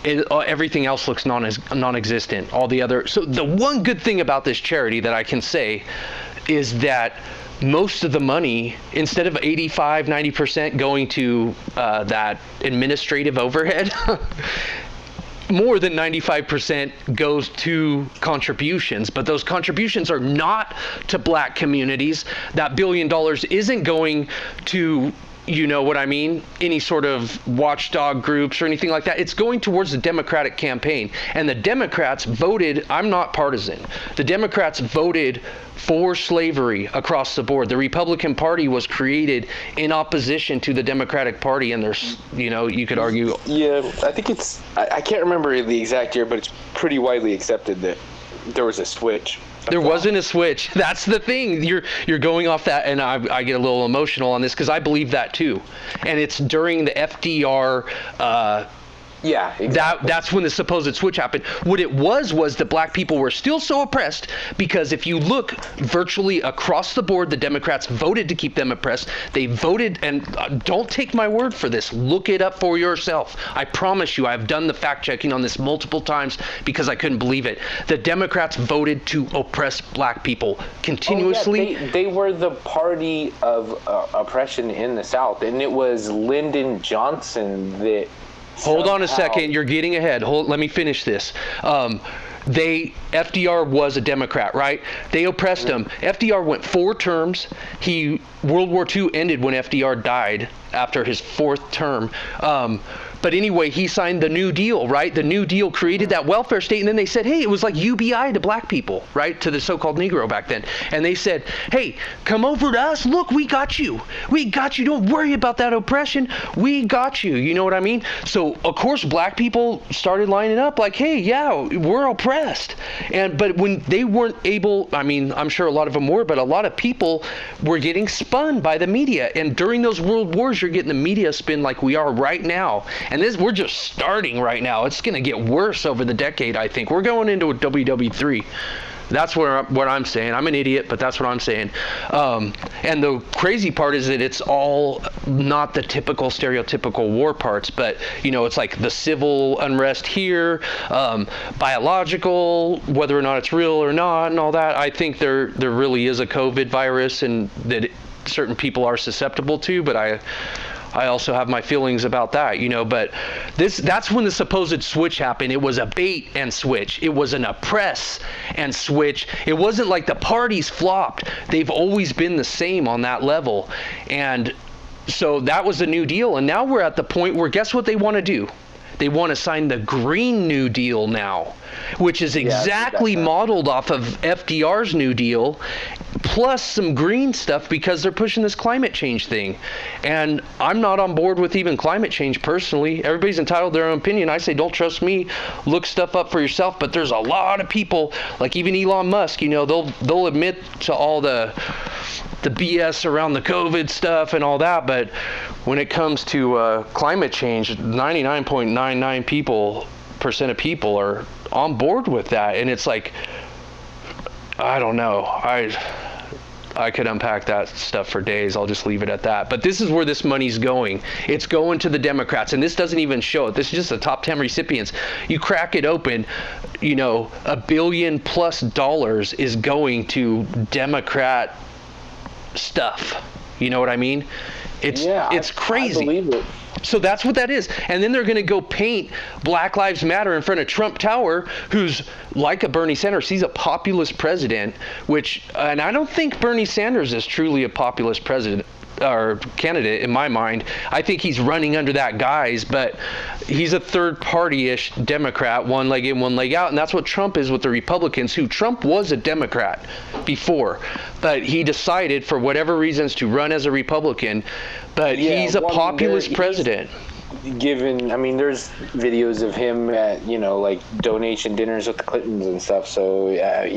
everything else looks non-existent. All the other. So the one good thing about this charity that I can say is that most of the money, instead of 85-90% going to that administrative overhead, more than 95% goes to contributions, but those contributions are not to black communities. That $1 billion isn't going to, any sort of watchdog groups or anything like that. It's going towards the Democratic campaign. And the Democrats voted, I'm not partisan, the Democrats voted for slavery across the board. The Republican Party was created in opposition to the Democratic Party, and there's, you could argue. Yeah, I think I can't remember the exact year, but it's pretty widely accepted that there was a switch There wasn't a switch. That's the thing. You're going off that, and I get a little emotional on this because I believe that too. And it's during the FDR. Yeah, exactly. That's when the supposed switch happened. What it was that black people were still so oppressed because if you look virtually across the board, the Democrats voted to keep them oppressed. They voted, and don't take my word for this. Look it up for yourself. I promise you, I've done the fact checking on this multiple times because I couldn't believe it. The Democrats voted to oppress black people continuously. Oh, yeah. They were the party of oppression in the South, and it was Lyndon Johnson that. Hold on a second. You're getting ahead. Let me finish this. FDR was a Democrat, right? They oppressed him. FDR went 4 terms. World War II ended when FDR died after his 4th term. But anyway, he signed the New Deal, right? The New Deal created that welfare state, and then they said, hey, it was like UBI to black people, right? To the so-called Negro back then. And they said, hey, come over to us. Look, we got you. We got you. Don't worry about that oppression. We got you. You know what I mean? So, of course, black people started lining up like, hey, yeah, we're oppressed. But when they weren't able, I mean, I'm sure a lot of them were, but a lot of people were getting spun by the media. And during those world wars, you're getting the media spin like we are right now. And we're just starting right now. It's going to get worse over the decade, I think. We're going into a WW3. That's what I'm saying. I'm an idiot, but that's what I'm saying. And the crazy part is that it's all not the typical stereotypical war parts, but it's like the civil unrest here, biological, whether or not it's real or not, and all that. I think there really is a COVID virus, and that certain people are susceptible to, but I also have my feelings about that, but that's when the supposed switch happened. It was a bait and switch. It was an oppress and switch. It wasn't like the parties flopped. They've always been the same on that level. And so that was the New Deal. And now we're at the point where guess what they want to do? They want to sign the Green New Deal now, which is exactly modeled off of FDR's New Deal, plus some green stuff because they're pushing this climate change thing. And I'm not on board with even climate change personally. Everybody's entitled to their own opinion. I say don't trust me. Look stuff up for yourself. But there's a lot of people, like even Elon Musk, they'll admit to all the BS around the COVID stuff and all that, but when it comes to climate change, 99.99% of people are on board with that, and it's like, I don't know, I could unpack that stuff for days. I'll just leave it at that. But this is where this money's going. It's going to the Democrats, and this doesn't even show it. This is just the top 10 recipients. You crack it open, $1 billion+ is going to Democrat stuff. You know what I mean? It's crazy. I believe it. So that's what that is. And then they're going to go paint Black Lives Matter in front of Trump Tower, who's like a Bernie Sanders. He's a populist president, and I don't think Bernie Sanders is truly a populist president or candidate in my mind. I think he's running under that guise, but he's a third party-ish Democrat, one leg in, one leg out, and that's what Trump is with the Republicans, who Trump was a Democrat before, but he decided for whatever reasons to run as a Republican, but he's a populist president. There's videos of him at, like donation dinners with the Clintons and stuff, so I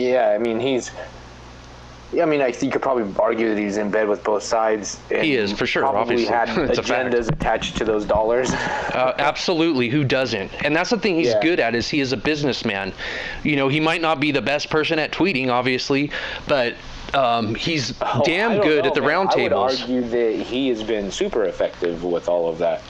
think you could probably argue that he's in bed with both sides. He is, for sure, probably obviously. Had agendas attached to those dollars. Absolutely, who doesn't? And that's the thing he's good at, is he is a businessman. He might not be the best person at tweeting, obviously, but he's damn good at the roundtables. I would argue that he has been super effective with all of that.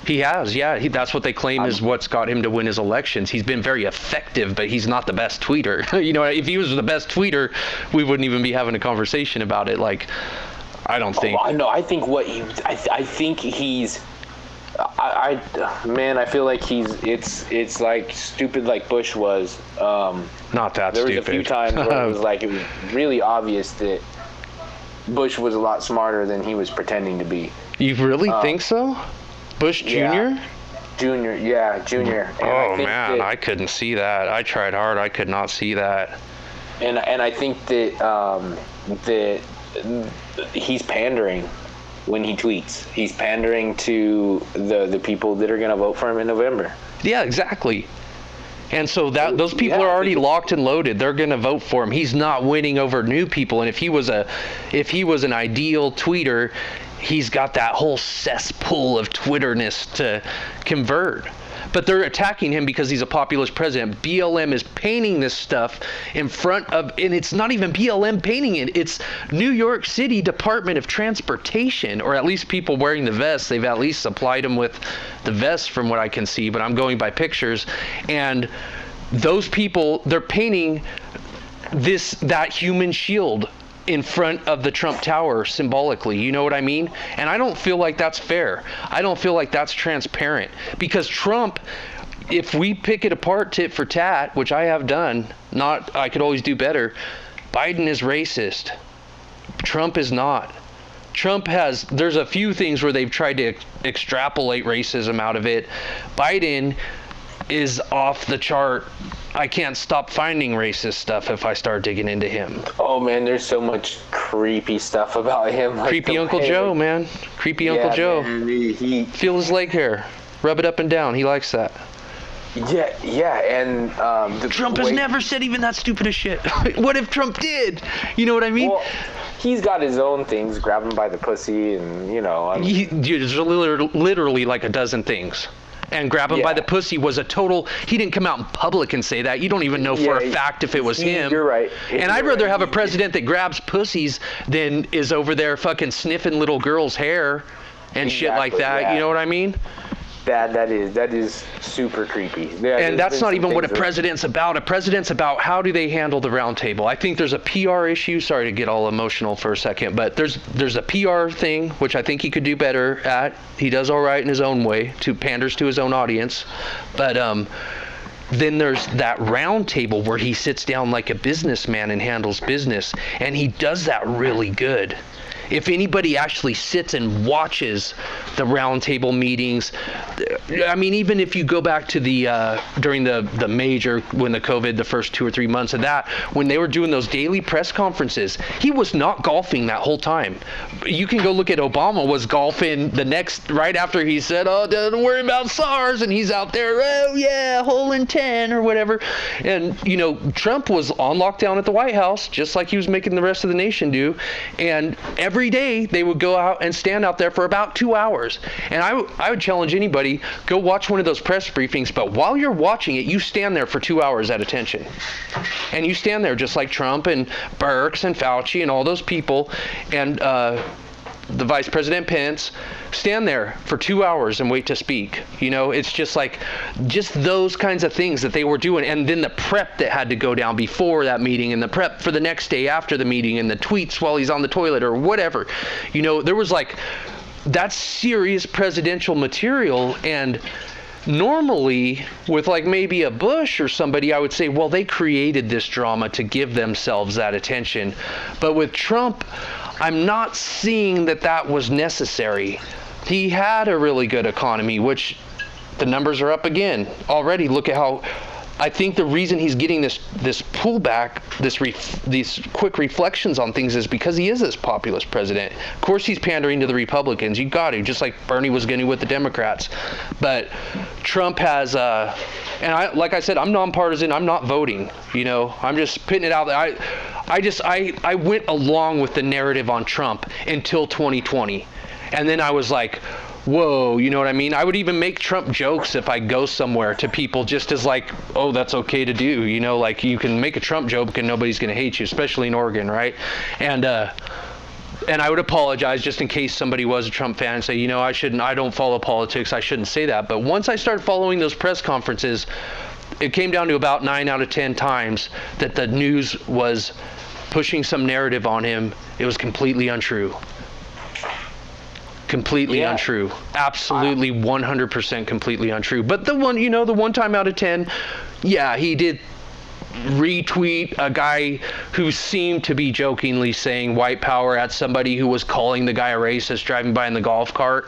He has, yeah. That's what they claim is what's got him to win his elections. He's been very effective, but he's not the best tweeter. If he was the best tweeter, we wouldn't even be having a conversation about it. Like, I don't think. No, I think I think he's. I feel like it's like stupid like Bush was. Not that there stupid. There was a few times where it was really obvious that Bush was a lot smarter than he was pretending to be. You really think so? Bush Jr.? Yeah. Junior. And I couldn't see that. I tried hard. I could not see that. And I think that he's pandering when he tweets. He's pandering to the people that are going to vote for him in November. Yeah, exactly. And so that those people are already locked and loaded. They're going to vote for him. He's not winning over new people. And if he was an ideal tweeter, he's got that whole cesspool of Twitterness to convert. But they're attacking him because he's a populist president. BLM is painting this stuff in front of, and it's not even BLM painting it. It's New York City Department of Transportation, or at least people wearing the vests. They've at least supplied them with the vests from what I can see, but I'm going by pictures. And those people, they're painting that human shield in front of the Trump Tower symbolically. You know what I mean? And I don't feel like that's fair. I don't feel like that's transparent, because Trump, if we pick it apart tit for tat, which I have done, I could always do better. Biden is racist. Trump is not. There's a few things where they've tried to extrapolate racism out of it. Biden is off the chart. I can't stop finding racist stuff if I start digging into him. Oh man, there's so much creepy stuff about him. Like creepy Uncle Joe, man. Creepy Uncle Joe. Man, he feel his leg hair. Rub it up and down. He likes that. Yeah, and Trump has never said even that stupid as shit. What if Trump did? You know what I mean? Well, he's got his own things. Grab him by the pussy, and there's literally like a dozen things. And grab him by the pussy was a total. He didn't come out in public and say that. You don't even know for a fact if it was him. You're right. And I'd rather have a president that grabs pussies than is over there fucking sniffing little girls' hair and shit like that. Yeah. You know what I mean? That is super creepy. And that's not even what a president's about. A president's about how do they handle the round table. I think there's a PR issue. Sorry to get all emotional for a second, but there's a PR thing, which I think he could do better at. He does all right in his own way, panders to his own audience. But then there's that round table where he sits down like a businessman and handles business. And he does that really good. If anybody actually sits and watches the roundtable meetings, I mean, even if you go back to the during the major, when the COVID, the first 2 or 3 months of that, when they were doing those daily press conferences, he was not golfing that whole time. You can go look at Obama was golfing right after he said, "Oh, don't worry about SARS," and he's out there, "Oh yeah, hole in 10" or whatever. And Trump was on lockdown at the White House, just like he was making the rest of the nation do, and every day they would go out and stand out there for about 2 hours. And I would challenge anybody, go watch one of those press briefings, but while you're watching it, you stand there for 2 hours at attention. And you stand there just like Trump and Birx and Fauci and all those people, and the Vice President Pence, stand there for 2 hours and wait to speak. It's just those kinds of things that they were doing. And then the prep that had to go down before that meeting, and the prep for the next day after the meeting, and the tweets while he's on the toilet or whatever. There was that's serious presidential material. And normally with maybe a Bush or somebody, I would say, well, they created this drama to give themselves that attention. But with Trump, I'm not seeing that was necessary. He had a really good economy, which the numbers are up again already. Look at how I think the reason he's getting this pullback, these quick reflections on things, is because he is this populist president. Of course, he's pandering to the Republicans. You got to, just like Bernie was going to with the Democrats. But Trump has, and like I said, I'm nonpartisan. I'm not voting. I'm just putting it out there. I went along with the narrative on Trump until 2020, and then I was like, whoa, you know what I mean? I would even make Trump jokes if I go somewhere to people, just as oh, that's okay to do. You can make a Trump joke and nobody's going to hate you, especially in Oregon, right? And I would apologize just in case somebody was a Trump fan and say, I don't follow politics, I shouldn't say that. But once I started following those press conferences, it came down to about 9 out of 10 times that the news was pushing some narrative on him. It was completely untrue. Completely untrue. Absolutely 100% completely untrue. But the one time out of 10, he did retweet a guy who seemed to be jokingly saying white power at somebody who was calling the guy a racist driving by in the golf cart.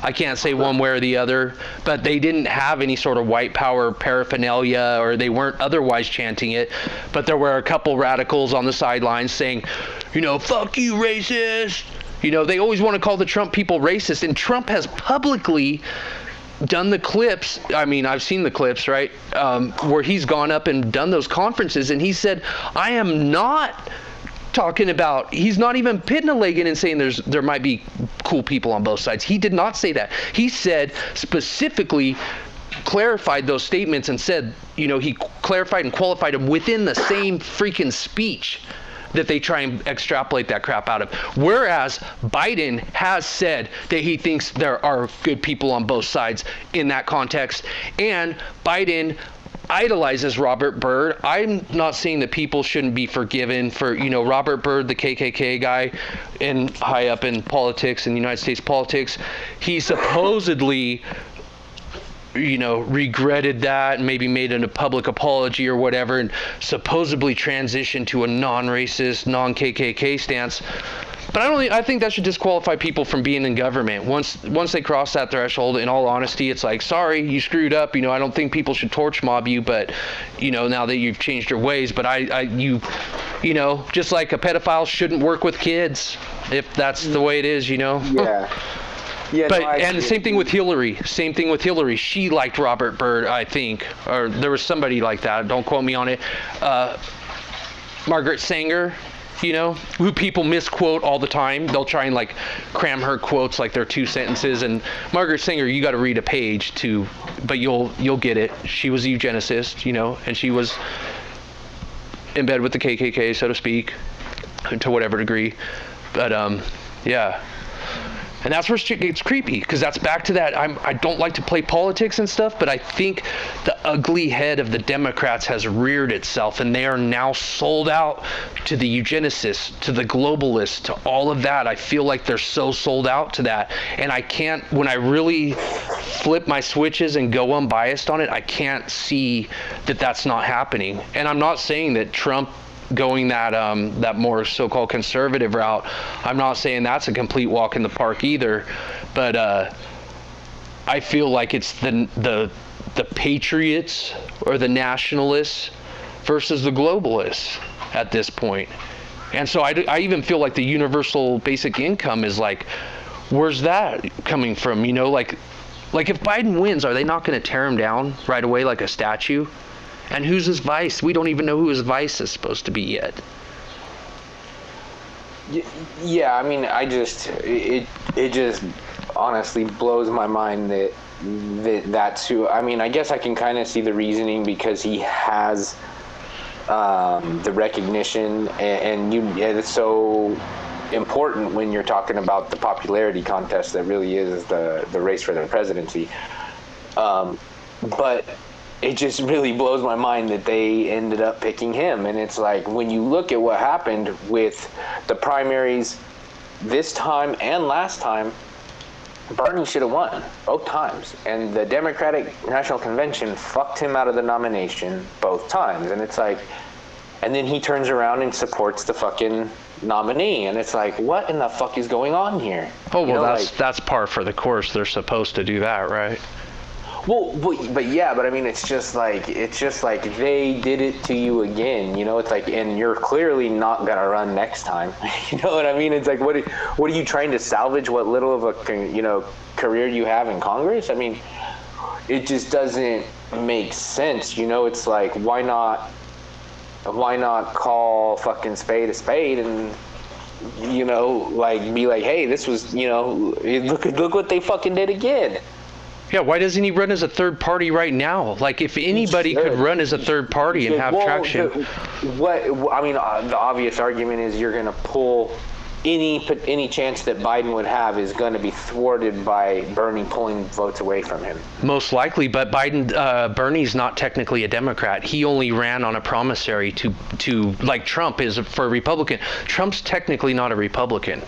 I can't say one way or the other, but they didn't have any sort of white power paraphernalia, or they weren't otherwise chanting it. But there were a couple radicals on the sidelines saying, fuck you, racist. They always want to call the Trump people racist, and Trump has publicly done the clips. I mean, I've seen the clips, right? Where he's gone up and done those conferences, and he said, I am not talking about, he's not even pitting a leg in and saying there might be cool people on both sides. He did not say that. He said specifically, clarified those statements and said, he clarified and qualified them within the same freaking speech that they try and extrapolate that crap out of. Whereas Biden has said that he thinks there are good people on both sides in that context. And Biden idolizes Robert Byrd. I'm not saying that people shouldn't be forgiven for, Robert Byrd, the KKK guy, and high up in politics, in United States politics. He supposedly regretted that and maybe made a public apology or whatever, and supposedly transitioned to a non-racist, non-KKK stance. But I think that should disqualify people from being in government. Once they cross that threshold, in all honesty, it's like, sorry, you screwed up. I don't think people should torch mob you, but now that you've changed your ways. But just like a pedophile shouldn't work with kids, if that's the way it is, Yeah. Yeah, but and the same thing with Hillary. She liked Robert Byrd, I think, or there was somebody like that. Don't quote me on it. Margaret Sanger, who people misquote all the time. They'll try and cram her quotes like they're 2 sentences. And Margaret Sanger, you got to read a page but you'll get it. She was a eugenicist, and she was in bed with the KKK, so to speak, to whatever degree. But yeah. And that's where it gets creepy, because that's back to that. I don't like to play politics and stuff, but I think the ugly head of the Democrats has reared itself, and they are now sold out to the eugenicists, to the globalists, to all of that. I feel like they're so sold out to that. And I can't, when I really flip my switches and go unbiased on it, I can't see that that's not happening. And I'm not saying that Trump going that more so-called conservative route, I'm not saying that's a complete walk in the park either, but I feel like it's the patriots or the nationalists versus the globalists at this point. And so I even feel like the universal basic income is where's that coming from? Like if Biden wins, are they not going to tear him down right away like a statue? And who's his vice? We don't even know who his vice is supposed to be yet. Yeah, I mean, it just honestly blows my mind that's who. I mean, I guess I can kind of see the reasoning, because he has the recognition, and it's so important when you're talking about the popularity contest that really is the race for the presidency. But it just really blows my mind that they ended up picking him. And it's like, when you look at what happened with the primaries this time and last time, Bernie should have won both times. And the Democratic National Convention fucked him out of the nomination both times. And it's like, and then he turns around and supports the fucking nominee. And it's like, what in the fuck is going on here? Oh, well, that's par for the course. They're supposed to do that, right? Well, but I mean, it's just like they did it to you again. It's like, and you're clearly not gonna run next time. You know what I mean? It's like, what are you trying to salvage? What little of a career you have in Congress? I mean, it just doesn't make sense. It's like, why not call fucking spade a spade and be like, hey, this was, look what they fucking did again. Yeah, why doesn't he run as a third party right now? If anybody could run as a third party and have traction. The obvious argument is you're going to pull any chance that Biden would have is going to be thwarted by Bernie pulling votes away from him. Most likely, but Bernie's not technically a Democrat. He only ran on a promissory to like Trump is for a Republican. Trump's technically not a Republican.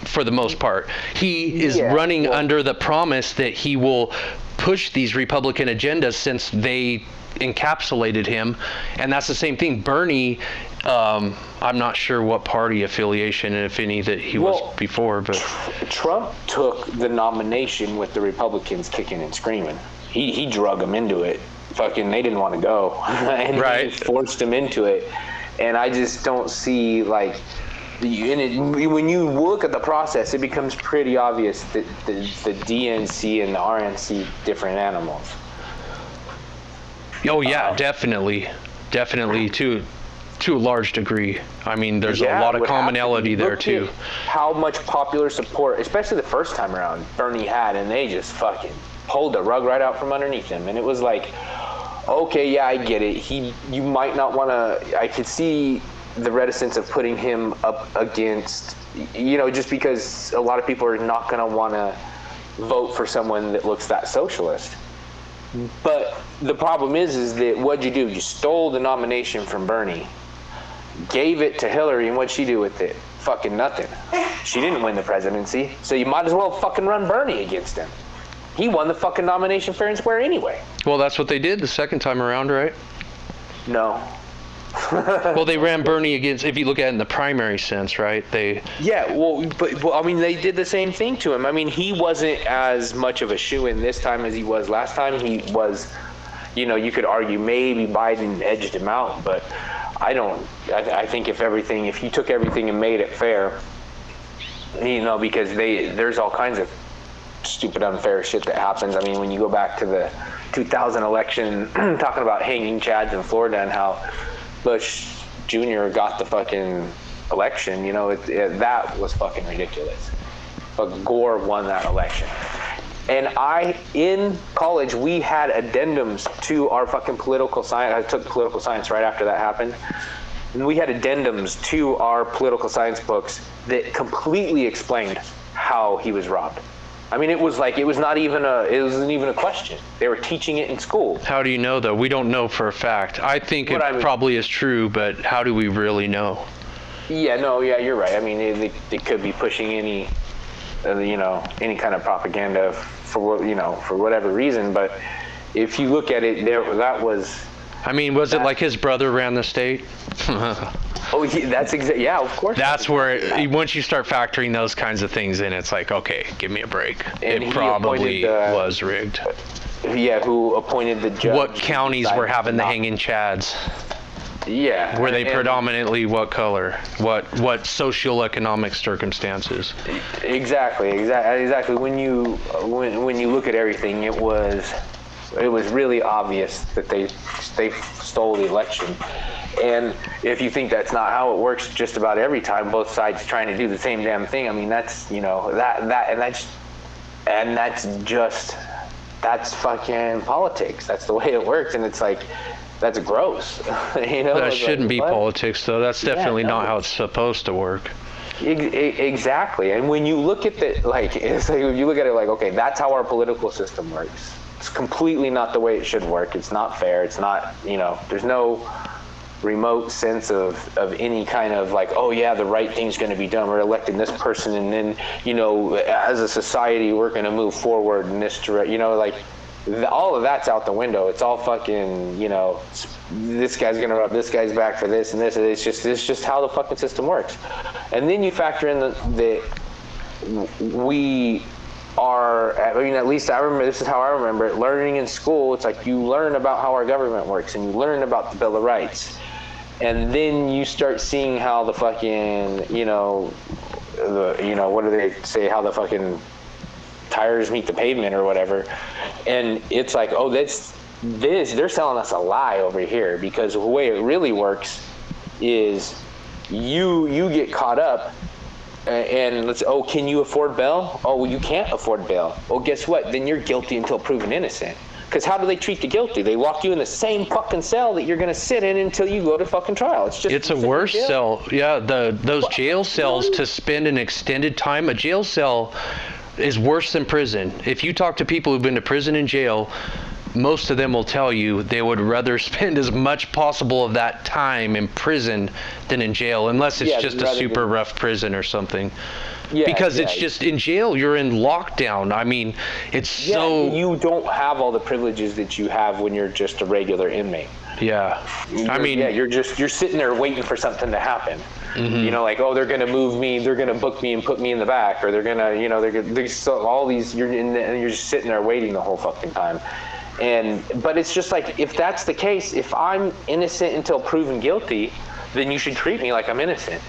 For the most part, he is running under the promise that he will push these Republican agendas since they encapsulated him. And that's the same thing. Bernie, I'm not sure what party affiliation, if any, that he was before, but Trump took the nomination with the Republicans kicking and screaming. He drug them into it. Fucking, they didn't want to go, and he forced them into it. And I just don't see when you look at the process, it becomes pretty obvious that the DNC and the RNC different animals. Oh yeah, definitely to a large degree. I mean, there's a lot of commonality there too. How much popular support, especially the first time around, Bernie had, and they just fucking pulled the rug right out from underneath him. And it was like, okay, yeah, I get it. You might not want to. I could see the reticence of putting him up against, just because a lot of people are not going to want to vote for someone that looks that socialist. But the problem is that what'd you do? You stole the nomination from Bernie, gave it to Hillary, and what'd she do with it? Fucking nothing. She didn't win the presidency, so you might as well fucking run Bernie against him. He won the fucking nomination fair and square anyway. Well, that's what they did the second time around, right? No. Well, they ran Bernie against, if you look at it in the primary sense, right? Yeah, but I mean, they did the same thing to him. I mean, he wasn't as much of a shoo-in this time as he was last time. He was, you could argue maybe Biden edged him out, but I think if you took everything and made it fair, because there's all kinds of stupid, unfair shit that happens. I mean, when you go back to the 2000 election, talking about hanging chads in Florida and how Bush Jr. got the fucking election, that was fucking ridiculous. But Gore won that election. And in college, we had addendums to our fucking political science. I took political science right after that happened. And we had addendums to our political science books that completely explained how he was robbed. I mean, it wasn't even a question. They were teaching it in school. How do you know, though? We don't know for a fact. I think probably is true, but how do we really know? Yeah, you're right. I mean, they could be pushing any kind of propaganda for whatever reason. But if you look at it, that was. I mean, was it like his brother ran the state? Oh, that's exactly. Yeah, of course. That's where once you start factoring those kinds of things in, it's like, okay, give me a break. And it probably was rigged. Yeah, who appointed the judge? What counties were having the hanging chads? Yeah. Were they predominantly what color? What socioeconomic circumstances? Exactly. When you look at everything, it was really obvious that they stole the election. And if you think that's not how it works just about every time, both sides trying to do the same damn thing, I mean, that's that's fucking politics. That's the way it works. And it's like, that's gross. That shouldn't be politics, though. That's definitely not how it's supposed to work. Exactly. And when you look at it's like, you look at it like, okay, that's how our political system works. It's completely not the way it should work. It's not fair. It's not, there's no remote sense of any kind of like, oh yeah, the right thing's going to be done. We're electing this person, and then as a society we're going to move forward in this direction. All of that's out the window. It's all fucking, this guy's going to rub this guy's back for this and this. It's just how the fucking system works. And then you factor in that we are, at least I remember, this is how I remember it, learning in school, it's like you learn about how our government works and you learn about the Bill of Rights. And then you start seeing how the fucking, what do they say, how the fucking tires meet the pavement or whatever. And it's like, oh, they're selling us a lie over here, because the way it really works is you get caught up and can you afford bail? Oh, well, you can't afford bail. Well, guess what? Then you're guilty until proven innocent. Because how do they treat the guilty? They lock you in the same fucking cell that you're going to sit in until you go to fucking trial. It's a worse cell. Yeah, those jail cells to spend an extended time. A jail cell is worse than prison. If you talk to people who've been to prison and jail, most of them will tell you they would rather spend as much possible of that time in prison than in jail, unless it's just a super rough prison or something. Yeah, because it's just in jail, you're in lockdown. I mean, you don't have all the privileges that you have when you're just a regular inmate. Yeah. You're sitting there waiting for something to happen. Mm-hmm. Like, oh, they're going to move me, they're going to book me and put me in the back, or they're going to, all these, you're just sitting there waiting the whole fucking time. But it's just like, if that's the case, if I'm innocent until proven guilty, then you should treat me like I'm innocent.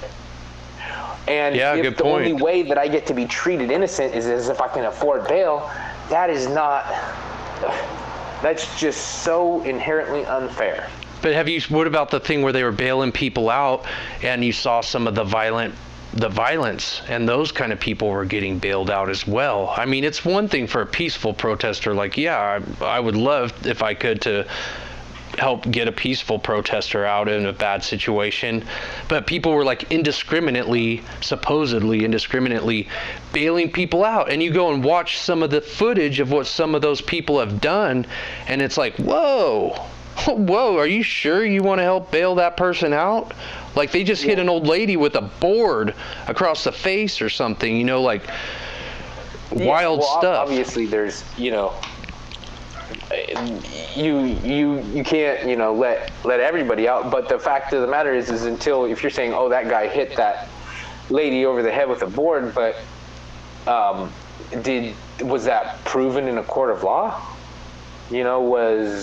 And if good the point. only way that I get to be treated innocent is as if I can afford bail, that is not, that's just so inherently unfair. But what about the thing where they were bailing people out and you saw some of the violence, and those kind of people were getting bailed out as well? I mean, it's one thing for a peaceful protester, like, yeah, I would love if I could to help get a peaceful protester out in a bad situation, but people were like supposedly indiscriminately bailing people out, and you go and watch some of the footage of what some of those people have done, and it's like, whoa, are you sure you want to help bail that person out? Like, they just hit an old lady with a board across the face or something, you know, like wild stuff. Obviously there's, you know, you can't, you know, let everybody out, but the fact of the matter is until, if you're saying, oh, that guy hit that lady over the head with a board, but was that proven in a court of law? You know,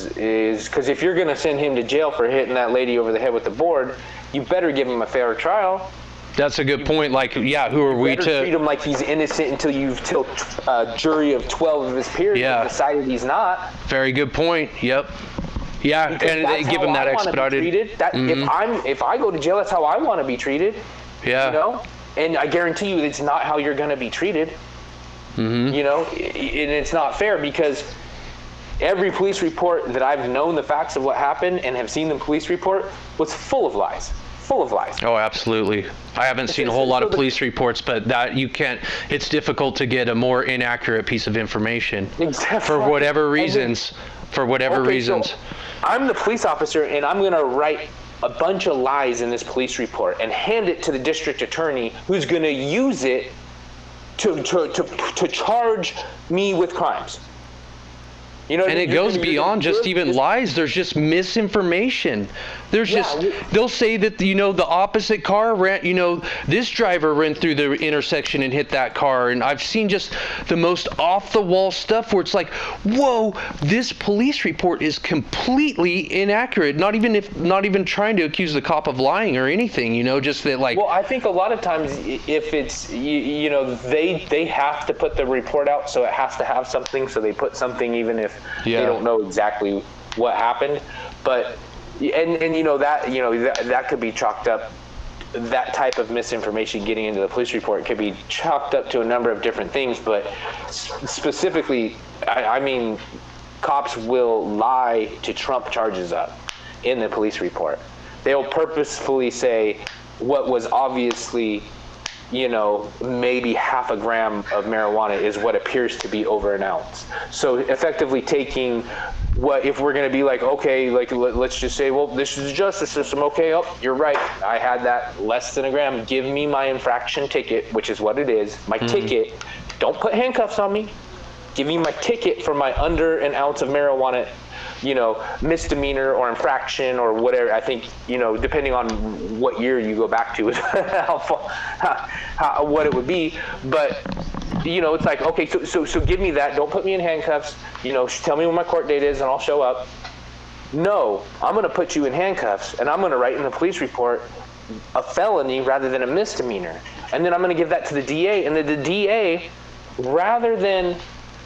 because if you're going to send him to jail for hitting that lady over the head with the board, you better give him a fair trial. That's a good point. Like, yeah, who are we to treat him like he's innocent until a jury of 12 of his peers have decided he's not. Very good point. Yep. Yeah, because and they give him that expedited. If I go to jail, that's how I want to be treated. Yeah. You know, and I guarantee you, it's not how you're going to be treated. Mm-hmm. You know, and it's not fair, because every police report that I've known the facts of what happened and have seen the police report was full of lies. Oh, absolutely. I haven't seen a whole lot of police reports, but that you can't, it's difficult to get a more inaccurate piece of information. Exactly. For whatever reasons. So I'm the police officer, and I'm going to write a bunch of lies in this police report and hand it to the district attorney, who's going to use it to charge me with crimes. You know, and it goes beyond just even lies. There's just misinformation. They'll say that, you know, the opposite car ran, you know, this driver ran through the intersection and hit that car. And I've seen just the most off the wall stuff where it's like, whoa, this police report is completely inaccurate. Not even trying to accuse the cop of lying or anything, you know, just that, like. Well, I think a lot of times if it's, you know, they have to put the report out, so it has to have something. So they put something even if they don't know exactly what happened. But and you know that could be chalked up, that type of misinformation getting into the police report could be chalked up to a number of different things. But specifically, I mean, cops will lie to trump charges up in the police report. They'll purposefully say what was obviously, you know, maybe half a gram of marijuana is what appears to be over an ounce. So effectively taking what, if we're going to be like, okay, like let's just say, well, this is the justice system. Okay, oh, you're right. I had that less than a gram. Give me my infraction ticket, which is what it is. My ticket. Don't put handcuffs on me. Give me my ticket for my under an ounce of marijuana, you know, misdemeanor or infraction or whatever. I think, you know, depending on what year you go back to, what it would be. But, you know, it's like, okay, so give me that. Don't put me in handcuffs. You know, tell me when my court date is and I'll show up. No, I'm going to put you in handcuffs, and I'm going to write in the police report a felony rather than a misdemeanor. And then I'm going to give that to the DA, and the DA, rather than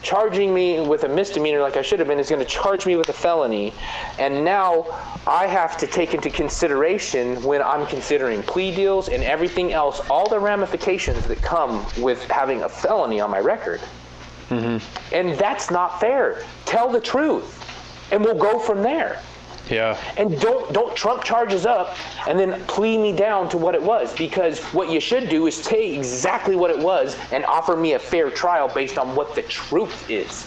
charging me with a misdemeanor like I should have been, is going to charge me with a felony. And now I have to take into consideration, when I'm considering plea deals and everything else, all the ramifications that come with having a felony on my record. Mm-hmm. And that's not fair. Tell the truth, and we'll go from there. Yeah. And don't trump charges up and then plea me down to what it was, because what you should do is take exactly what it was and offer me a fair trial based on what the truth is.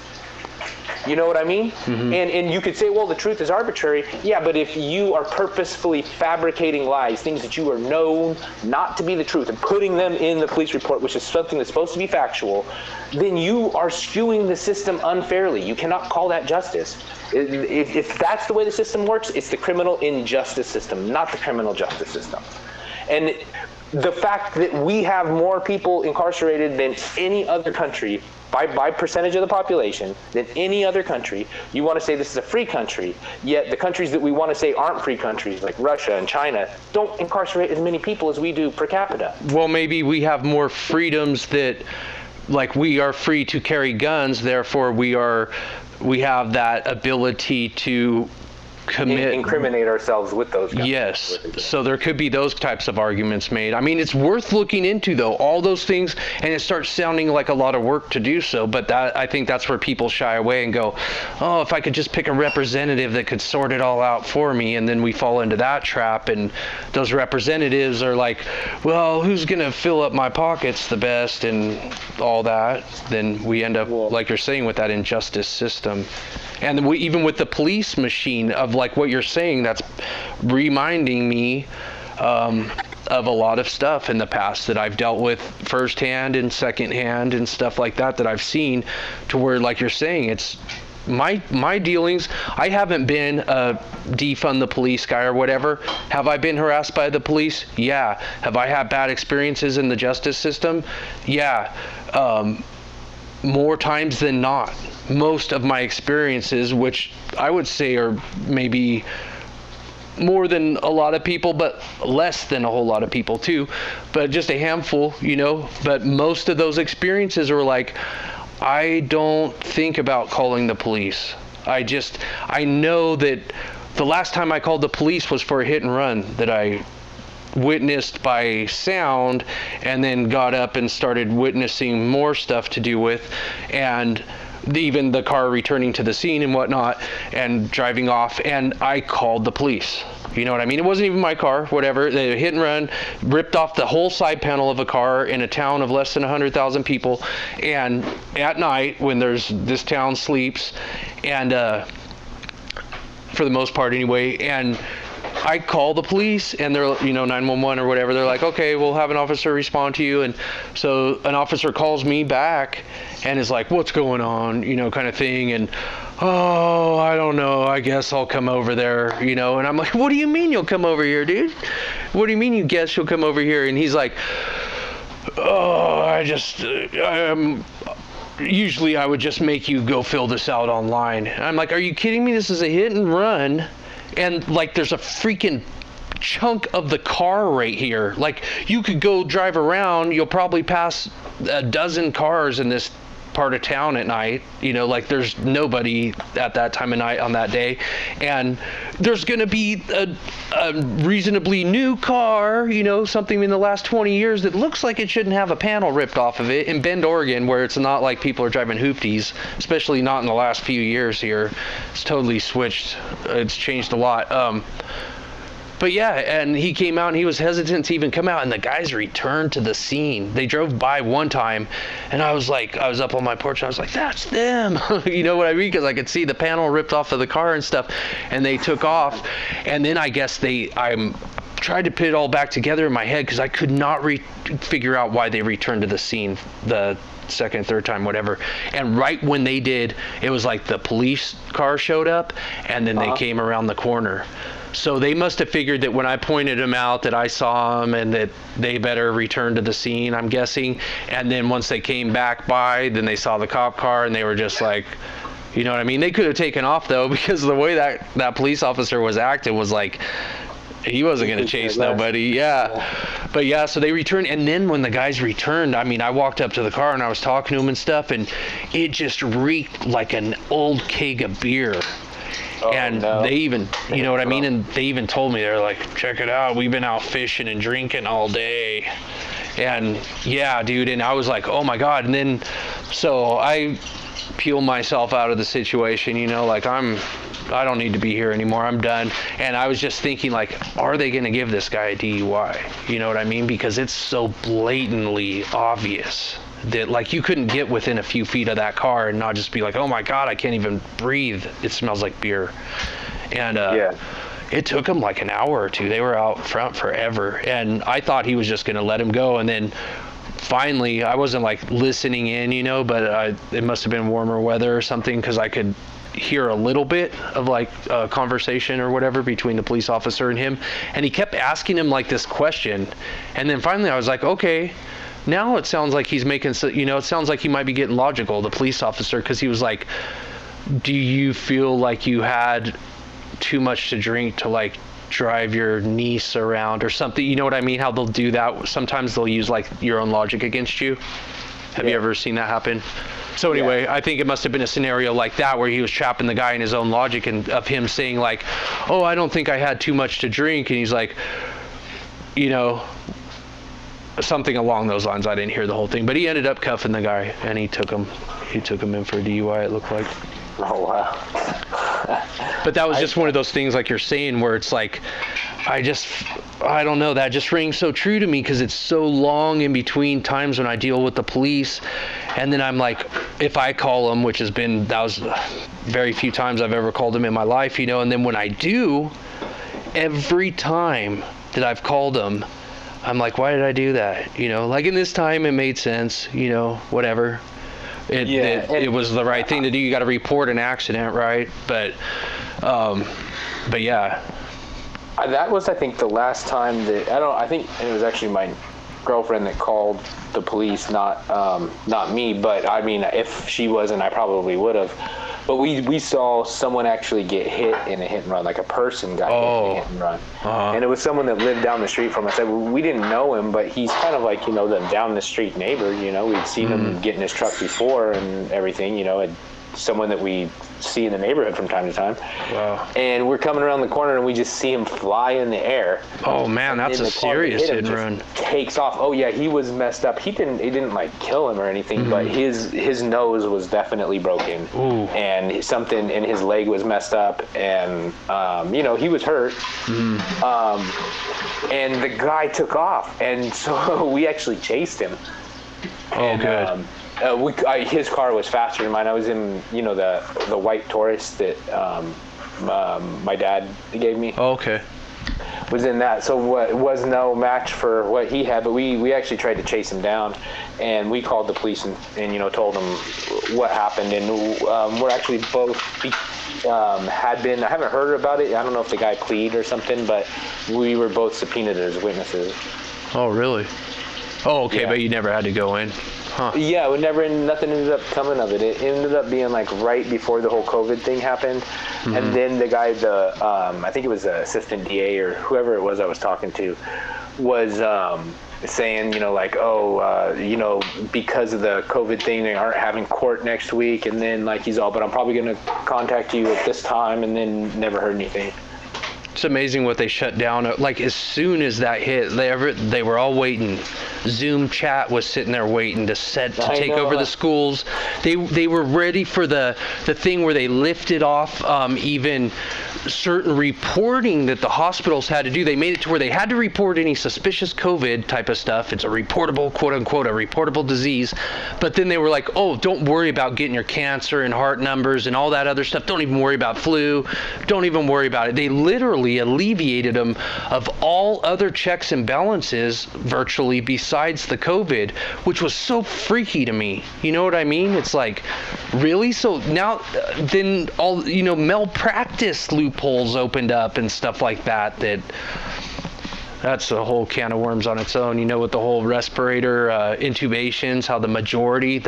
You know what I mean? Mm-hmm. And you could say, well, the truth is arbitrary. Yeah, but if you are purposefully fabricating lies, things that you are known not to be the truth, and putting them in the police report, which is something that's supposed to be factual, then you are skewing the system unfairly. You cannot call that justice. If that's the way the system works, it's the criminal injustice system, not the criminal justice system. And the fact that we have more people incarcerated than any other country by percentage of the population than any other country. You want to say this is a free country, yet the countries that we want to say aren't free countries, like Russia and China, don't incarcerate as many people as we do per capita. Well, maybe we have more freedoms that, like, we are free to carry guns, therefore we have that ability to incriminate ourselves with those guns. Yes, so there could be those types of arguments made. I mean, it's worth looking into, though, all those things, and it starts sounding like a lot of work to do so, but I think that's where people shy away and go, oh, if I could just pick a representative that could sort it all out for me, and then we fall into that trap, and those representatives are like, well, who's going to fill up my pockets the best and all that, then we end up, like you're saying, with that injustice system. And even with the police machine of like what you're saying, that's reminding me of a lot of stuff in the past that I've dealt with firsthand and secondhand and stuff like that I've seen, to where, like you're saying, it's my dealings. I haven't been a defund the police guy or whatever. Have I been harassed by the police? Yeah. Have I had bad experiences in the justice system? Yeah. More times than not. Most of my experiences, which I would say are maybe more than a lot of people, but less than a whole lot of people too, but just a handful, but most of those experiences were like, I don't think about calling the police. I know that the last time I called the police was for a hit and run that I witnessed by sound, and then got up and started witnessing more stuff to do with, and even the car returning to the scene and whatnot and driving off, and I called the police. You know what I mean? It wasn't even my car, whatever. They hit and run, ripped off the whole side panel of a car in a town of less than 100,000 people, and at night when this town sleeps, and for the most part anyway, and I call the police, and they're, 911 or whatever. They're like, okay, we'll have an officer respond to you. And so an officer calls me back and is like, what's going on, kind of thing. And, oh, I don't know, I guess I'll come over there, and I'm like, what do you mean you'll come over here, dude? What do you mean you guess you'll come over here? And he's like, oh, usually I would just make you go fill this out online. And I'm like, are you kidding me? This is a hit and run. And like, there's a freaking chunk of the car right here. Like, you could go drive around, you'll probably pass a dozen cars in this part of town at night, like there's nobody at that time of night on that day, and there's gonna be a reasonably new car, something in the last 20 years that looks like it shouldn't have a panel ripped off of it in Bend, Oregon, where it's not like people are driving hoopties, especially not in the last few years here. It's totally switched. It's changed a lot. But yeah, and he came out and he was hesitant to even come out, and the guys returned to the scene. They drove by one time, and I was up on my porch, and I was like, that's them. You know what I mean? Because I could see the panel ripped off of the car and stuff, and they took off. And then I guess I tried to put it all back together in my head, because I could not figure out why they returned to the scene the second, third time, whatever. And right when they did, it was like the police car showed up, and then they came around the corner. So they must have figured that when I pointed them out that I saw them and that they better return to the scene, I'm guessing. And then once they came back by, then they saw the cop car, and they were just like, you know what I mean? They could have taken off, though, because the way that police officer was acting was like, he wasn't going to chase nobody. Yeah. But yeah, so they returned. And then when the guys returned, I walked up to the car and I was talking to them and stuff, and it just reeked like an old keg of beer. And they even, you know what I mean? And they even told me, they're like, check it out, we've been out fishing and drinking all day. And yeah, dude, and I was like, oh my God. And then, so I peel myself out of the situation, like I don't need to be here anymore, I'm done. And I was just thinking, like, are they going to give this guy a DUI? You know what I mean? Because it's so blatantly obvious that, like, you couldn't get within a few feet of that car and not just be like, oh my God, I can't even breathe, it smells like beer. And it took them like an hour or two. They were out front forever, and I thought he was just going to let him go. And then finally, I wasn't like listening in, but it must have been warmer weather or something, because I could hear a little bit of like a conversation or whatever between the police officer and him, and he kept asking him like this question. And then finally I was like, okay, Now it sounds like he's making, it sounds like he might be getting logical, the police officer, because he was like, do you feel like you had too much to drink to like drive your niece around or something? You know what I mean? How they'll do that. Sometimes they'll use like your own logic against you. Have you ever seen that happen? So anyway, I think it must have been a scenario like that where he was trapping the guy in his own logic, and of him saying like, oh, I don't think I had too much to drink. And he's like, something along those lines. I didn't hear the whole thing, but he ended up cuffing the guy, and he took him in for a DUI, it looked like. Oh, wow. But that was just one of those things like you're saying where it's like, I don't know, that just rings so true to me because it's so long in between times when I deal with the police. And then I'm like, if I call them, which that was very few times I've ever called them in my life, and then when I do, every time that I've called them, I'm like, why did I do that? Like in this time it made sense, whatever. It was the right thing to do. You got to report an accident, right? But yeah. That was, I think, the last time that I think it was actually my girlfriend that called the police, not me. But I mean, if she wasn't, I probably would have. But we saw someone actually get hit in a hit and run, like a person got hit in a hit and run. And it was someone that lived down the street from us. We didn't know him, but he's kind of like, the down the street neighbor, we'd seen him get in his truck before and everything, and someone that we see in the neighborhood from time to time. Wow. And we're coming around the corner and we just see him fly in the air. Oh man, that's a serious hit and run. Takes off. Oh yeah, he was messed up. It didn't like kill him or anything, but his nose was definitely broken. Ooh. And something in his leg was messed up, and he was hurt. And the guy took off, and so we actually chased him. Oh, good. His car was faster than mine. I was in, the white Taurus that my dad gave me. Oh, okay. Was in that, so it was no match for what he had. But we actually tried to chase him down, and we called the police and told them what happened. And we're actually both I haven't heard about it. I don't know if the guy pleaded or something, but we were both subpoenaed as witnesses. Oh, really? Oh, okay. Yeah. But you never had to go in. Huh. Yeah, nothing ended up coming of it. It ended up being like right before the whole COVID thing happened. And then the guy, I think it was the assistant DA or whoever it was I was talking to, was saying, because of the COVID thing, they aren't having court next week. And then like but I'm probably going to contact you at this time, and then never heard anything. It's amazing what they shut down. Like as soon as that hit, they were all waiting. Zoom chat was sitting there waiting to take over the schools. They were ready for the thing where they lifted off even certain reporting that the hospitals had to do. They made it to where they had to report any suspicious COVID type of stuff. It's a reportable, quote unquote, a reportable disease. But then they were like, oh, don't worry about getting your cancer and heart numbers and all that other stuff. Don't even worry about flu. Don't even worry about it. They literally alleviated them of all other checks and balances virtually besides the COVID, which was so freaky to me. You know what I mean? It's like, really? So now then all, malpractice loopholes opened up and stuff like that. That's a whole can of worms on its own. With the whole respirator intubations, how the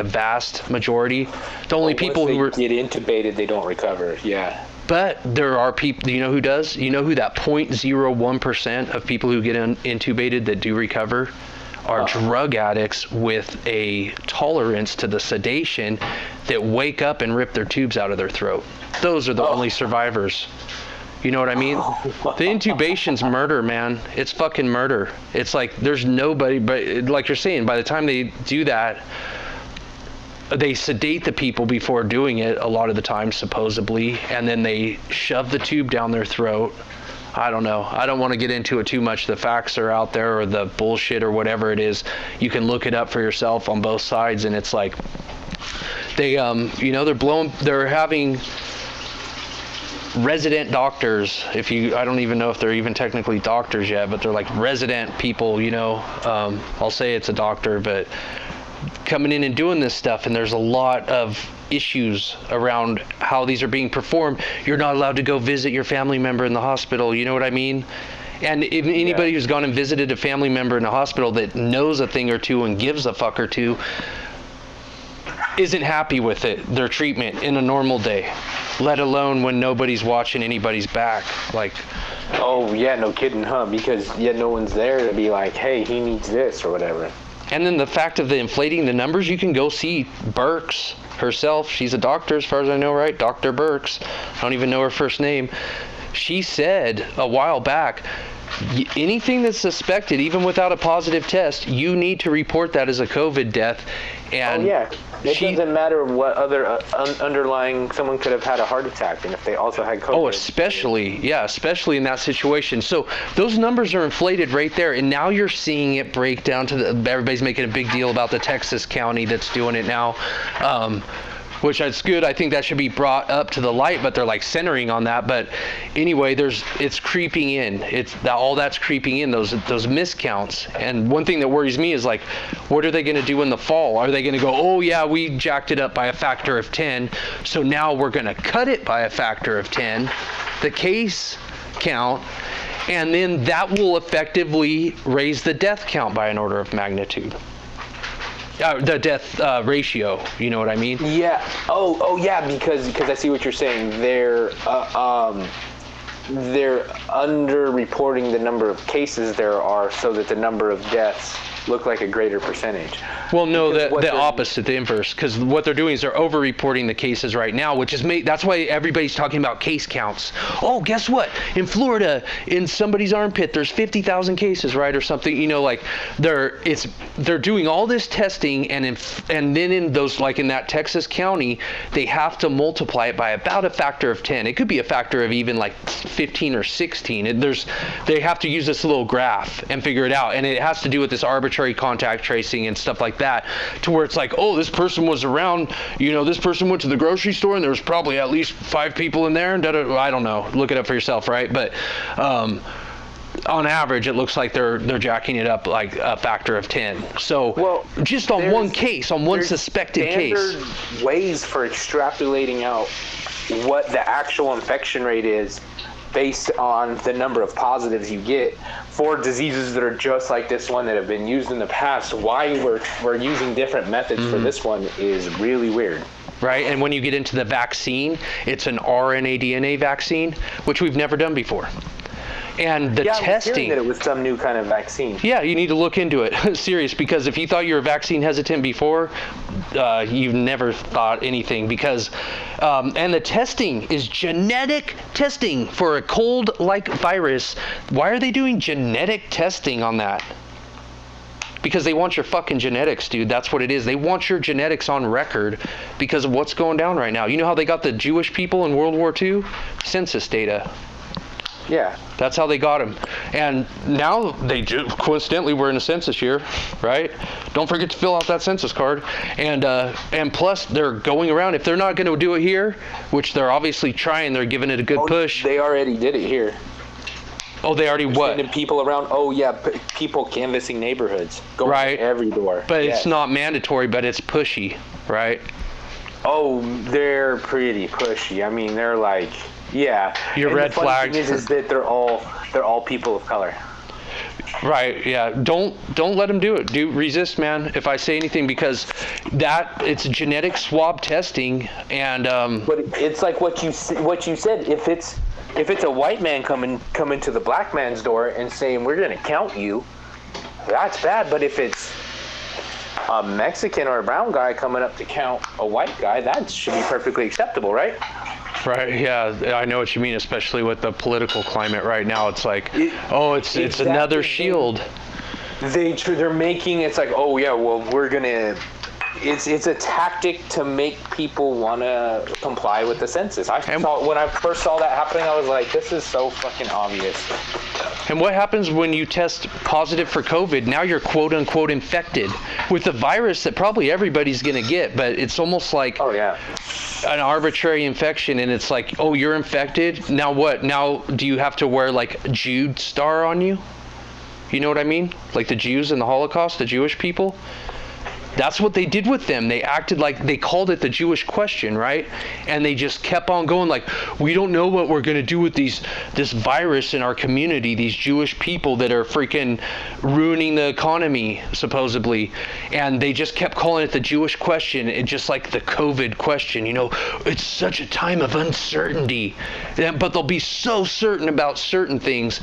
vast majority, the only people who get intubated, they don't recover. Yeah. But there are people, who does? Who that 0.01% of people who get intubated that do recover are drug addicts with a tolerance to the sedation that wake up and rip their tubes out of their throat. Those are the only survivors. You know what I mean? The intubation's murder, man. It's fucking murder. It's like there's nobody, but like you're saying, by the time they do that, they sedate the people before doing it a lot of the time, supposedly, and then they shove the tube down their throat. I don't know. I don't want to get into it too much. The facts are out there, or the bullshit, or whatever it is. You can look it up for yourself on both sides, and it's like they're having resident doctors. I don't even know if they're even technically doctors yet, but they're like resident people. I'll say it's a doctor, but coming in and doing this stuff, and there's a lot of issues around how these are being performed. You're not allowed to go visit your family member in the hospital, you know what I mean? And if anybody who's gone and visited a family member in a hospital that knows a thing or two and gives a fuck or two isn't happy with their treatment in a normal day, let alone when nobody's watching anybody's back. Like, oh yeah, no kidding, huh? Because no one's there to be like, hey, he needs this or whatever. And then the fact of the inflating the numbers, you can go see Birx herself. She's a doctor, as far as I know, right? Dr. Birx. I don't even know her first name. She said a while back, anything that's suspected, even without a positive test, you need to report that as a COVID death. And it doesn't matter what other underlying, someone could have had a heart attack, and if they also had COVID. Oh, especially in that situation. So those numbers are inflated right there, and now you're seeing it break down to everybody's making a big deal about the Texas county that's doing it now. Which is good. I think that should be brought up to the light, but they're like centering on that. But anyway, it's creeping in. All that's creeping in, those miscounts. And one thing that worries me is, like, what are they going to do in the fall? Are they going to go, oh yeah, we jacked it up by a factor of 10, so now we're going to cut it by a factor of 10, the case count, and then that will effectively raise the death count by an order of magnitude. The death ratio, you know what I mean? Yeah. Oh yeah, because I see what you're saying. They're under-reporting the number of cases there are, so that the number of deaths look like a greater percentage. Well, no, the opposite, the inverse, because what they're doing is they're over-reporting the cases right now, which is that's why everybody's talking about case counts. Oh, guess what? In Florida, in somebody's armpit, there's 50,000 cases, right, or something. You know, like they're doing all this testing, and then in those, like in that Texas county, they have to multiply it by about a factor of 10. It could be a factor of even like 15 or 16. They have to use this little graph and figure it out, and it has to do with this arbitrary contact tracing and stuff like that, to where it's like, oh, this person was around, this person went to the grocery store and there was probably at least 5 people in there, and I don't know, look it up for yourself, right? But on average, it looks like they're jacking it up like a factor of 10. So just on one case, on one suspected case. Standard ways for extrapolating out what the actual infection rate is based on the number of positives you get for diseases that are just like this one that have been used in the past. Why we're using different methods for this one is really weird. Right, and when you get into the vaccine, it's an RNA DNA vaccine, which we've never done before. And the testing. I was hearing that it was some new kind of vaccine. Yeah, you need to look into it. Serious, because if you thought you were vaccine hesitant before, you've never thought anything, because and the testing is genetic testing for a cold-like virus. Why are they doing genetic testing on that? Because they want your fucking genetics, dude. That's what it is. They want your genetics on record because of what's going down right now. You know how they got the Jewish people in World War II? Census data. Yeah. That's how they got them. And now coincidentally, we're in a census year, right? Don't forget to fill out that census card. And plus, they're going around. If they're not going to do it here, which they're obviously trying, they're giving it a good push. They already did it here. Oh, they already what? Sending people around. Oh, yeah, people canvassing neighborhoods. Going right. to every door. But it's not mandatory, but it's pushy, right? Oh, they're pretty pushy. I mean, they're like... Yeah. Your red flags is that they're all people of color. Right. Yeah. Don't let them do it. Resist, man. If I say anything, because it's genetic swab testing, and But it's like what you said. If it's a white man coming to the black man's door and saying we're going to count you, that's bad. But if it's a Mexican or a brown guy coming up to count a white guy, that should be perfectly acceptable, right? Right. Yeah, I know what you mean, especially with the political climate right now. It's like, it's another shield. They're making it's like, oh yeah, well we're gonna. It's a tactic to make people want to comply with the census. When I first saw that happening, I was like, this is so fucking obvious. And what happens when you test positive for COVID? Now you're quote unquote infected with a virus that probably everybody's gonna get, but it's almost like an arbitrary infection, and it's like, oh, you're infected. Now what? Now do you have to wear like a Jude star on you? You know what I mean? Like the Jews in the Holocaust, the Jewish people. That's what they did with them. They acted like they called it the Jewish question, right? And they just kept on going like, we don't know what we're going to do with this virus in our community, these Jewish people that are freaking ruining the economy, supposedly. And they just kept calling it the Jewish question, and just like the COVID question, it's such a time of uncertainty. But they'll be so certain about certain things,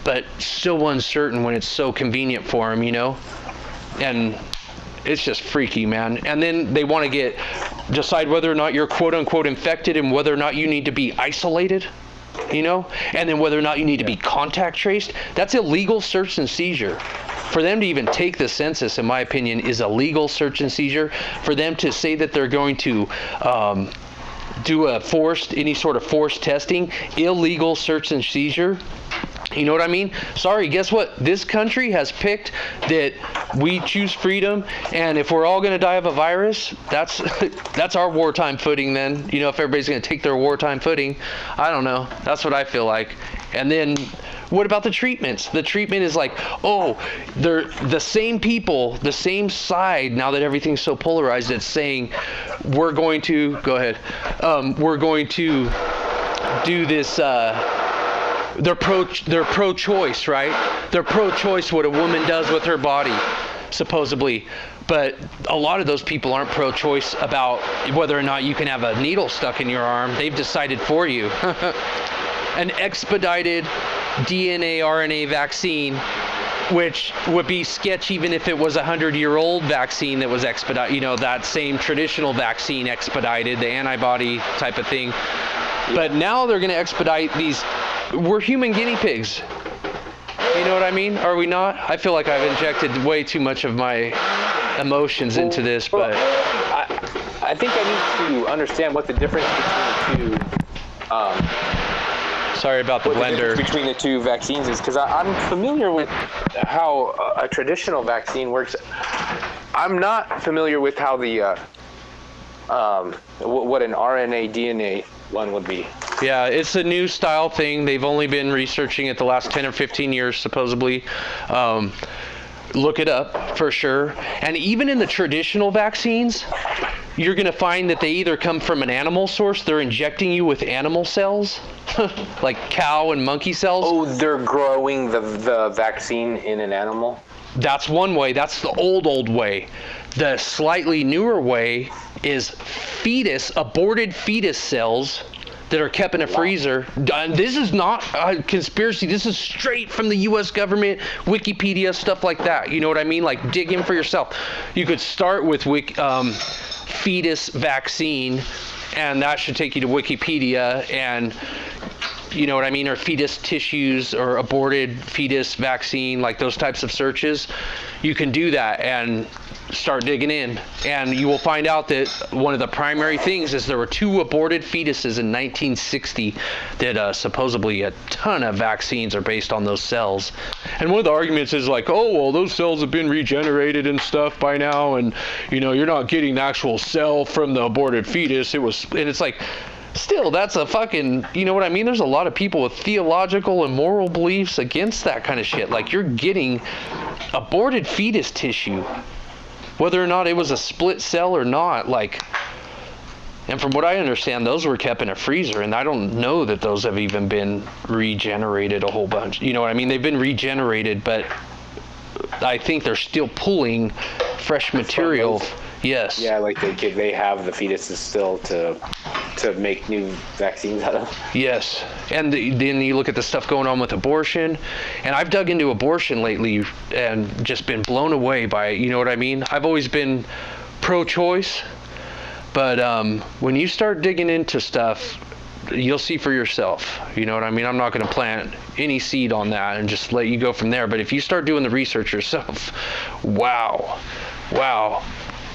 but so uncertain when it's so convenient for them, And it's just freaky, man. And then they want to decide whether or not you're quote unquote infected and whether or not you need to be isolated, and then whether or not you need to be contact traced. That's illegal search and seizure. For them to even take the census, in my opinion, is a legal search and seizure. For them to say that they're going to do any sort of forced testing, illegal search and seizure. You know what I mean? Sorry, guess what? This country has picked that we choose freedom, and if we're all going to die of a virus, that's our wartime footing then. If everybody's going to take their wartime footing, I don't know. That's what I feel like. And then what about the treatments? The treatment is like, they're the same people, the same side, now that everything's so polarized, it's saying, we're going to do this, they're pro-choice, right? They're pro-choice what a woman does with her body, supposedly. But a lot of those people aren't pro-choice about whether or not you can have a needle stuck in your arm. They've decided for you. An expedited DNA RNA vaccine, which would be sketch even if it was a 100-year-old vaccine that was expedited, that same traditional vaccine expedited, the antibody type of thing. But now they're going to expedite these. We're human guinea pigs. You know what I mean? Are we not? I feel like I've injected way too much of my emotions into this, but I think I need to understand what the difference between the two. Sorry about the blender. Between the two vaccines is because I'm familiar with how a traditional vaccine works. I'm not familiar with how the what an RNA DNA one would be. Yeah, it's a new style thing. They've only been researching it the last 10 or 15 years, supposedly. Look it up for sure. And even in the traditional vaccines, you're going to find that they either come from an animal source, they're injecting you with animal cells, like cow and monkey cells. Oh, they're growing the vaccine in an animal? That's one way. That's the old way. The slightly newer way is aborted fetus cells that are kept in a freezer. This is not a conspiracy. This is straight from the U.S. government, Wikipedia, stuff like that. You know what I mean? Like, dig in for yourself. You could start with fetus vaccine, and that should take you to Wikipedia, and you know what I mean? Or fetus tissues or aborted fetus vaccine, like those types of searches. You can do that and start digging in, and you will find out that one of the primary things is there were 2 aborted fetuses in 1960 that supposedly a ton of vaccines are based on those cells. And one of the arguments is like, oh, well, those cells have been regenerated and stuff by now, and you're not getting the actual cell from the aborted fetus. And it's like, still, that's a fucking, you know what I mean? There's a lot of people with theological and moral beliefs against that kind of shit. Like, you're getting aborted fetus tissue, whether or not it was a split cell or not. Like, and from what I understand, those were kept in a freezer, and I don't know that those have even been regenerated a whole bunch. You know what I mean? They've been regenerated, but I think they're still pulling fresh material. Yes. Yeah, like they have the fetuses still to make new vaccines out of. Yes. And then you look at the stuff going on with abortion, and I've dug into abortion lately and just been blown away by it. You know what I mean? I've always been pro-choice, but when you start digging into stuff, you'll see for yourself. You know what I mean? I'm not going to plant any seed on that and just let you go from there. But if you start doing the research yourself, wow.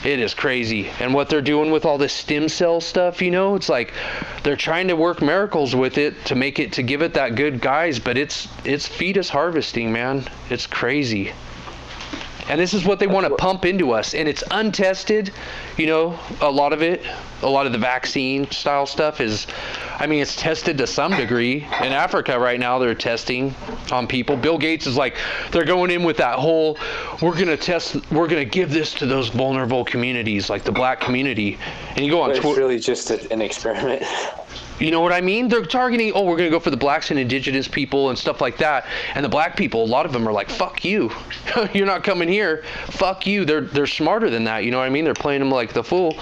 It is crazy. And what they're doing with all this stem cell stuff, it's like they're trying to work miracles with it to give it that good guise, but it's fetus harvesting, man. It's crazy. And this is what they want to pump into us, and it's untested. A lot of the vaccine style stuff is, I mean, it's tested to some degree. In Africa right now, they're testing on people. Bill Gates is like, they're going in with that whole, we're going to give this to those vulnerable communities, like the black community. And you go on Twitter. It's really just an experiment. You know what I mean? They're targeting, we're going to go for the blacks and indigenous people and stuff like that. And the black people, a lot of them are like, fuck you. You're not coming here. Fuck you. They're smarter than that. You know what I mean? They're playing them like the fool.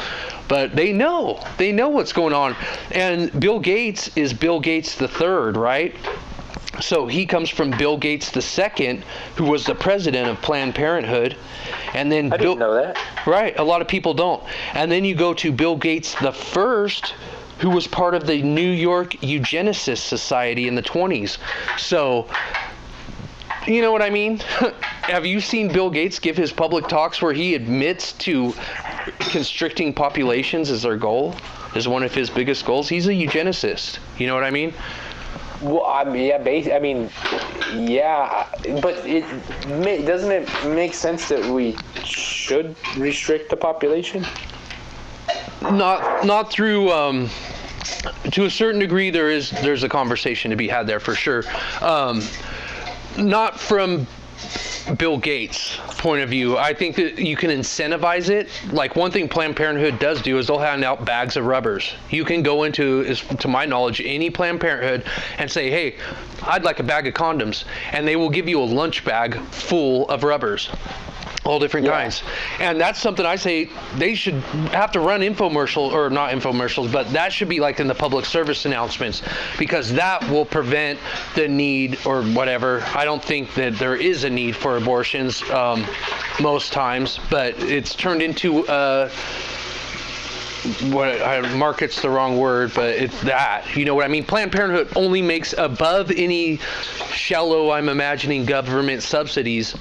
But they know what's going on. And Bill Gates is Bill Gates the third, right? So he comes from Bill Gates II, who was the president of Planned Parenthood. And then I didn't know that. Right. A lot of people don't. And then you go to Bill Gates the first, who was part of the New York Eugenicist Society in the 20s. So, you know what I mean? Have you seen Bill Gates give his public talks where he admits to constricting populations as their goal, as one of his biggest goals? He's a eugenicist. You know what I mean? Well, but doesn't it make sense that we should restrict the population? Not through to a certain degree there's a conversation to be had there for sure. Not from Bill Gates' point of view. I think that you can incentivize it. Like one thing Planned Parenthood does do is they'll hand out bags of rubbers. You can go into, to my knowledge, any Planned Parenthood and say, hey, I'd like a bag of condoms. And they will give you a lunch bag full of rubbers. All different kinds. And that's something I say they should have to run infomercials, or not infomercials, but that should be like in the public service announcements, because that will prevent the need or whatever. I don't think that there is a need for abortions most times, but it's turned into market's the wrong word, but it's that. You know what I mean? Planned Parenthood only makes above any shallow, I'm imagining, government subsidies.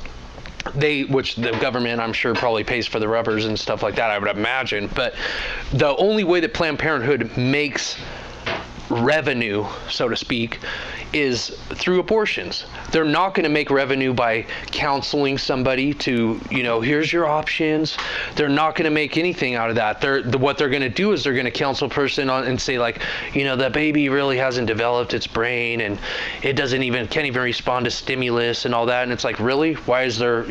Which the government, I'm sure, probably pays for the rubbers and stuff like that, I would imagine. But the only way that Planned Parenthood makes revenue, so to speak, is through abortions. They're not going to make revenue by counseling somebody to, here's your options. They're not going to make anything out of that. What they're going to do is they're going to counsel a person on and say, like, the baby really hasn't developed its brain and it can't even respond to stimulus and all that. And it's like, really? Why is there,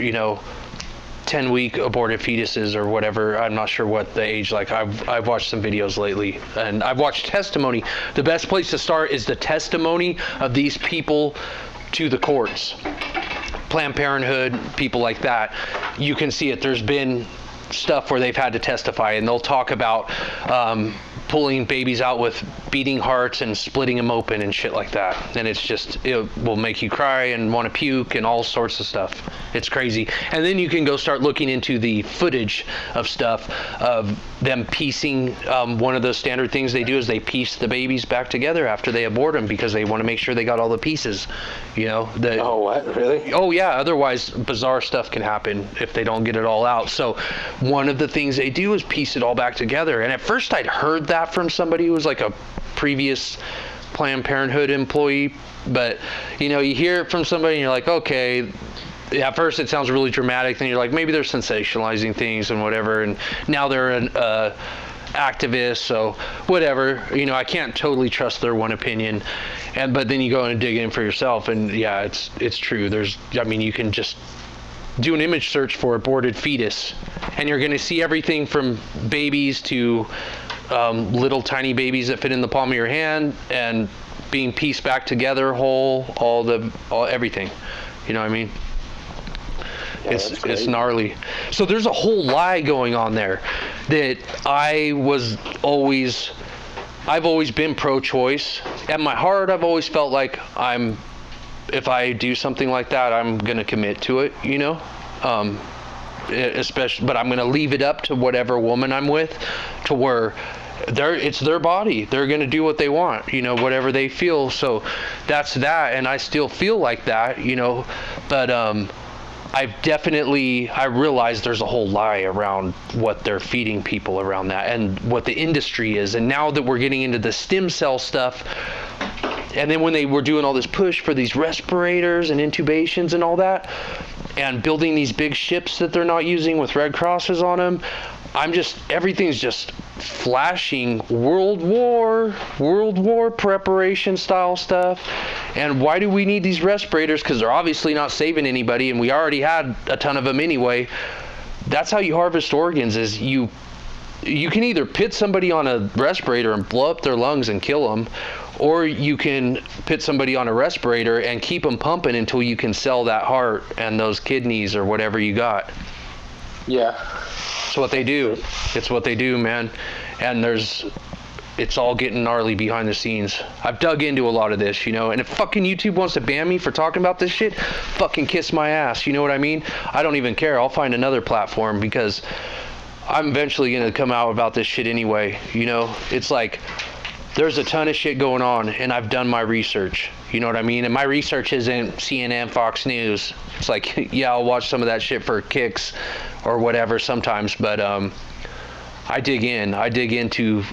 10-week aborted fetuses or whatever? I'm not sure what the age, like I've watched some videos lately and I've watched testimony. The best place to start is the testimony of these people to the courts. Planned Parenthood, people like that. You can see it. There's been stuff where they've had to testify and they'll talk about pulling babies out with beating hearts and splitting them open and shit like that. And it will make you cry and want to puke and all sorts of stuff. It's crazy. And then you can go start looking into the footage of stuff of them piecing. One of the standard things they do is they piece the babies back together after they abort them because they want to make sure they got all the pieces. Oh, what? Really? Oh, yeah. Otherwise, bizarre stuff can happen if they don't get it all out. So one of the things they do is piece it all back together. And at first I'd heard that from somebody who was like a previous Planned Parenthood employee, but you hear it from somebody and you're like, okay, at first it sounds really dramatic, then you're like, maybe they're sensationalizing things and whatever, and now they're an activist, so whatever, I can't totally trust their one opinion. But then you go and dig in for yourself, and yeah, it's true. You can just do an image search for aborted fetus and you're going to see everything from babies to little tiny babies that fit in the palm of your hand and being pieced back together whole, everything. You know what I mean? Yeah, it's gnarly. So there's a whole lie going on there that I've always been pro-choice. At my heart, I've always felt like if I do something like that, I'm going to commit to it, especially, but I'm going to leave it up to whatever woman I'm with, to where it's their body. They're going to do what they want, whatever they feel. So that's that. And I still feel like that, but I realize there's a whole lie around what they're feeding people around that and what the industry is. And now that we're getting into the stem cell stuff, and then when they were doing all this push for these respirators and intubations and all that, and building these big ships that they're not using with Red Crosses on them, everything's just flashing World War preparation style stuff. And why do we need these respirators? Because they're obviously not saving anybody, and we already had a ton of them anyway. That's how you harvest organs, is you can either put somebody on a respirator and blow up their lungs and kill them, or you can put somebody on a respirator and keep them pumping until you can sell that heart and those kidneys or whatever you got. Yeah. It's what they do. It's what they do, man. And it's all getting gnarly behind the scenes. I've dug into a lot of this, and if fucking YouTube wants to ban me for talking about this shit, fucking kiss my ass, you know what I mean? I don't even care. I'll find another platform, because I'm eventually going to come out about this shit anyway, It's like, there's a ton of shit going on, and I've done my research, you know what I mean? And my research isn't CNN, Fox News. It's like, yeah, I'll watch some of that shit for kicks or whatever sometimes, but I dig into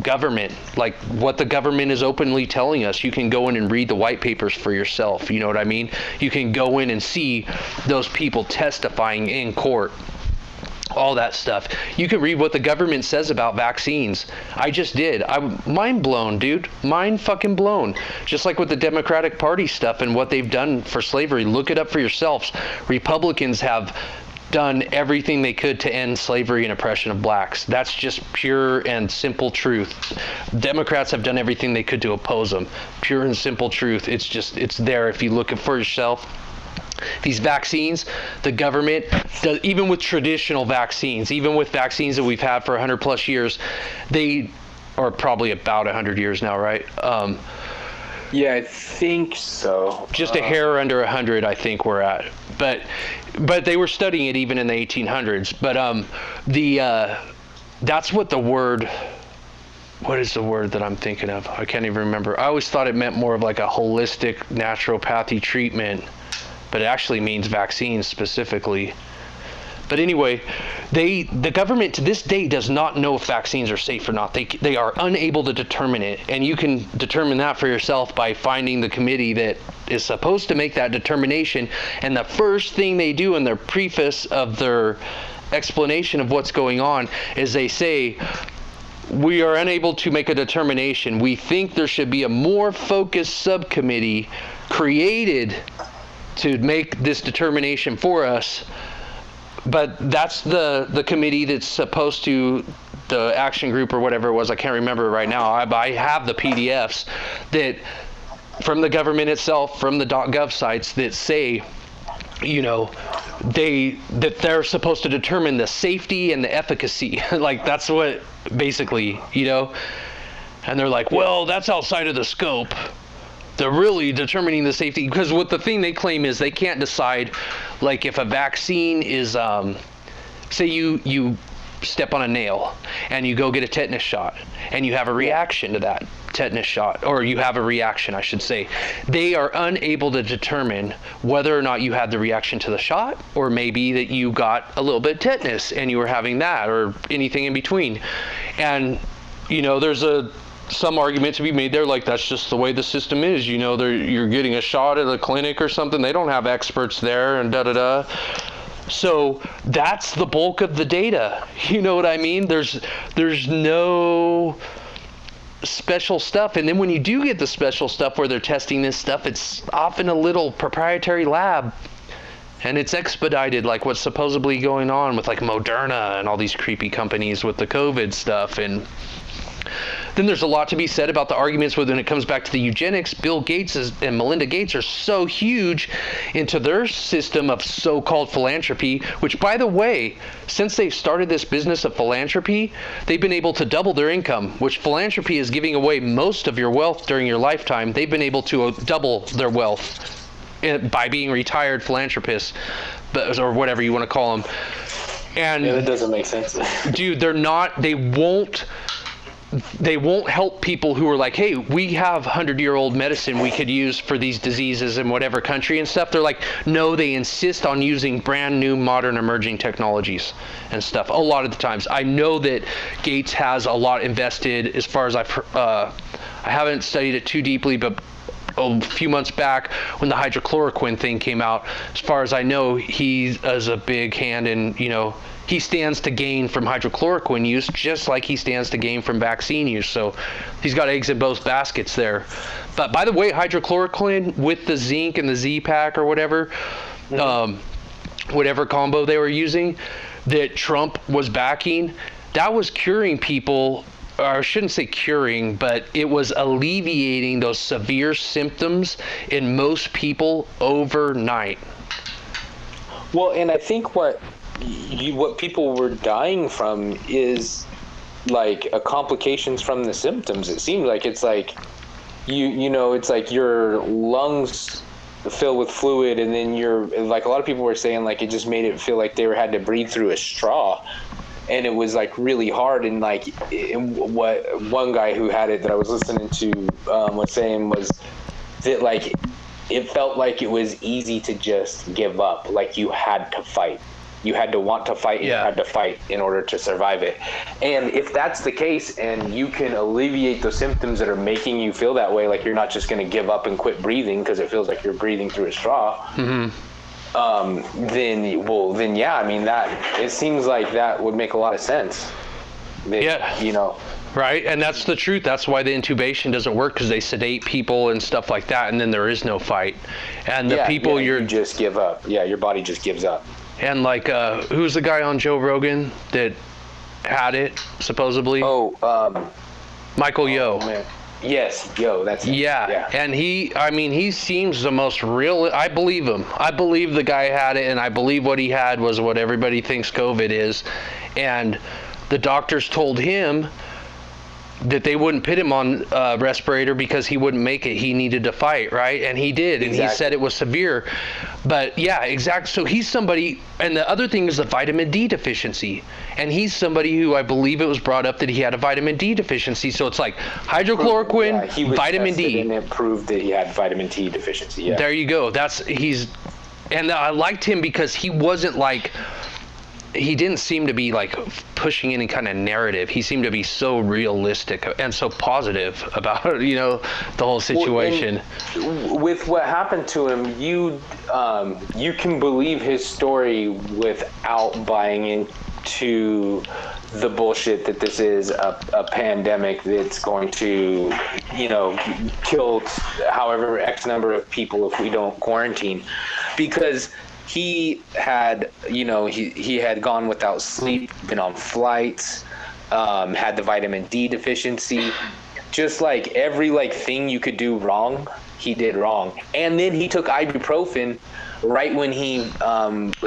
government, like what the government is openly telling us. You can go in and read the white papers for yourself, you know what I mean? You can go in and see those people testifying in court. All that stuff. You can read what the government says about vaccines. I just did. I'm mind blown, dude. Mind fucking blown. Just like with the Democratic Party stuff and what they've done for slavery. Look it up for yourselves. Republicans have done everything they could to end slavery and oppression of blacks. That's just pure and simple truth. Democrats have done everything they could to oppose them. Pure and simple truth. It's there if you look it for yourself. These vaccines, the government, even with traditional vaccines, even with vaccines that we've had for 100 plus years, they are probably about 100 years now, right? Yeah, I think so. Just a hair under 100, I think we're at. But they were studying it even in the 1800s. But that's what the word. What is the word that I'm thinking of? I can't even remember. I always thought it meant more of like a holistic naturopathy treatment, but it actually means vaccines specifically. But anyway, the government to this day does not know if vaccines are safe or not. They are unable to determine it, and you can determine that for yourself by finding the committee that is supposed to make that determination. And the first thing they do in their preface of their explanation of what's going on is they say, we are unable to make a determination. We think there should be a more focused subcommittee created to make this determination for us. But that's the committee that's supposed to, the action group or whatever it was, I can't remember it right now. I have the PDFs that from the government itself, from the .gov sites that say, that they're supposed to determine the safety and the efficacy. Like that's what basically, and they're like, well, that's outside of the scope. They're really determining the safety, because what the thing they claim is they can't decide, like if a vaccine is, say you step on a nail and you go get a tetanus shot and you have a reaction to that tetanus shot, or you have a reaction, I should say. They are unable to determine whether or not you had the reaction to the shot, or maybe that you got a little bit of tetanus and you were having that, or anything in between. And, there's some argument to be made there, like that's just the way the system is. You're getting a shot at a clinic or something. They don't have experts there and da-da-da. So that's the bulk of the data. You know what I mean? There's no special stuff. And then when you do get the special stuff where they're testing this stuff, it's often a little proprietary lab. And it's expedited, like what's supposedly going on with like Moderna and all these creepy companies with the COVID stuff. And then there's a lot to be said about the arguments when it comes back to the eugenics. Bill Gates and Melinda Gates are so huge into their system of so-called philanthropy, which, by the way, since they've started this business of philanthropy, they've been able to double their income, which philanthropy is giving away most of your wealth during your lifetime. They've been able to double their wealth by being retired philanthropists, or whatever you want to call them. And yeah, that doesn't make sense. Dude, they won't help people who are like, hey, we have 100-year-old medicine we could use for these diseases in whatever country and stuff. They're like, no, they insist on using brand new modern emerging technologies and stuff a lot of the times. I know that Gates has a lot invested, as far as I haven't studied it too deeply, but a few months back when the hydrochloroquine thing came out. As far as I know, he has a big hand in, he stands to gain from hydrochloroquine use just like he stands to gain from vaccine use. So he's got eggs in both baskets there. But by the way, hydrochloroquine with the zinc and the Z-Pack or whatever, whatever combo they were using that Trump was backing, that was curing people, or I shouldn't say curing, but it was alleviating those severe symptoms in most people overnight. Well, and I think what people were dying from is like a complications from the symptoms. It seemed like it's like it's like your lungs fill with fluid, and then you're like, a lot of people were saying like it just made it feel like they had to breathe through a straw, and it was like really hard. And like what one guy who had it that I was listening to was saying was that like it felt like it was easy to just give up, like you had to fight. You had to want to fight, and you had to fight in order to survive it. And if that's the case, and you can alleviate the symptoms that are making you feel that way, like you're not just going to give up and quit breathing because it feels like you're breathing through a straw, then yeah, I mean, that it seems like that would make a lot of sense. That, Right, and that's the truth. That's why the intubation doesn't work, because they sedate people and stuff like that, and then there is no fight. And the people you just give up. Yeah, your body just gives up. And like, who's the guy on Joe Rogan that had it supposedly? Michael Yo. Man. Yes, Yo. That's it. Yeah, and he seems the most real. I believe him. I believe the guy had it, and I believe what he had was what everybody thinks COVID is. And the doctors told him that they wouldn't put him on a respirator because he wouldn't make it. He needed to fight, right? And he did, and he said it was severe. But yeah, exactly. So he's somebody, and the other thing is the vitamin D deficiency. And he's somebody who I believe it was brought up that he had a vitamin D deficiency. So it's like hydrochloroquine, he was vitamin D. And it proved that he had vitamin D deficiency. Yeah. There you go. And I liked him because he wasn't like, he didn't seem to be like pushing any kind of narrative. He seemed to be so realistic and so positive about the whole situation. With what happened to him, you can believe his story without buying into the bullshit that this is a pandemic that's going to kill however X number of people if we don't quarantine, because he had, he had gone without sleep, been on flights, had the vitamin D deficiency, just like every thing you could do wrong, he did wrong. And then he took ibuprofen right when he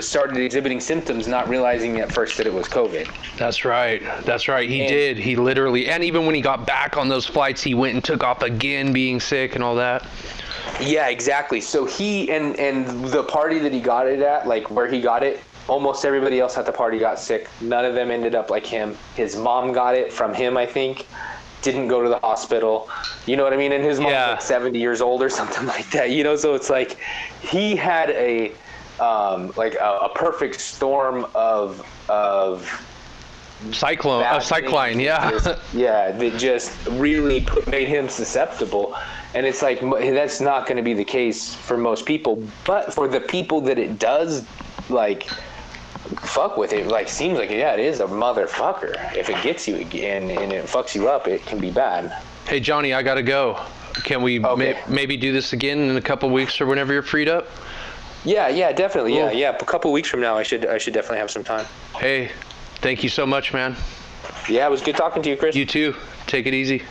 started exhibiting symptoms, not realizing at first that it was COVID. That's right. He did. He literally, and even when he got back on those flights, he went and took off again, being sick and all that. Yeah, exactly. So he and the party that he got it at, like where he got it, almost everybody else at the party got sick. None of them ended up like him. His mom got it from him, I think. Didn't go to the hospital. You know what I mean? And his mom's like 70 years old or something like that. So it's like he had a perfect storm of cyclone, that just really made him susceptible. And it's like, that's not going to be the case for most people, but for the people that it does fuck with, it seems like it is a motherfucker. If it gets you again and it fucks you up, it can be bad. Hey Johnny, I gotta go. Can we maybe do this again in a couple weeks or whenever you're freed up? Yeah, definitely. Cool. Yeah. A couple weeks from now, I should definitely have some time. Hey, thank you so much, man. Yeah, it was good talking to you, Chris. You too. Take it easy.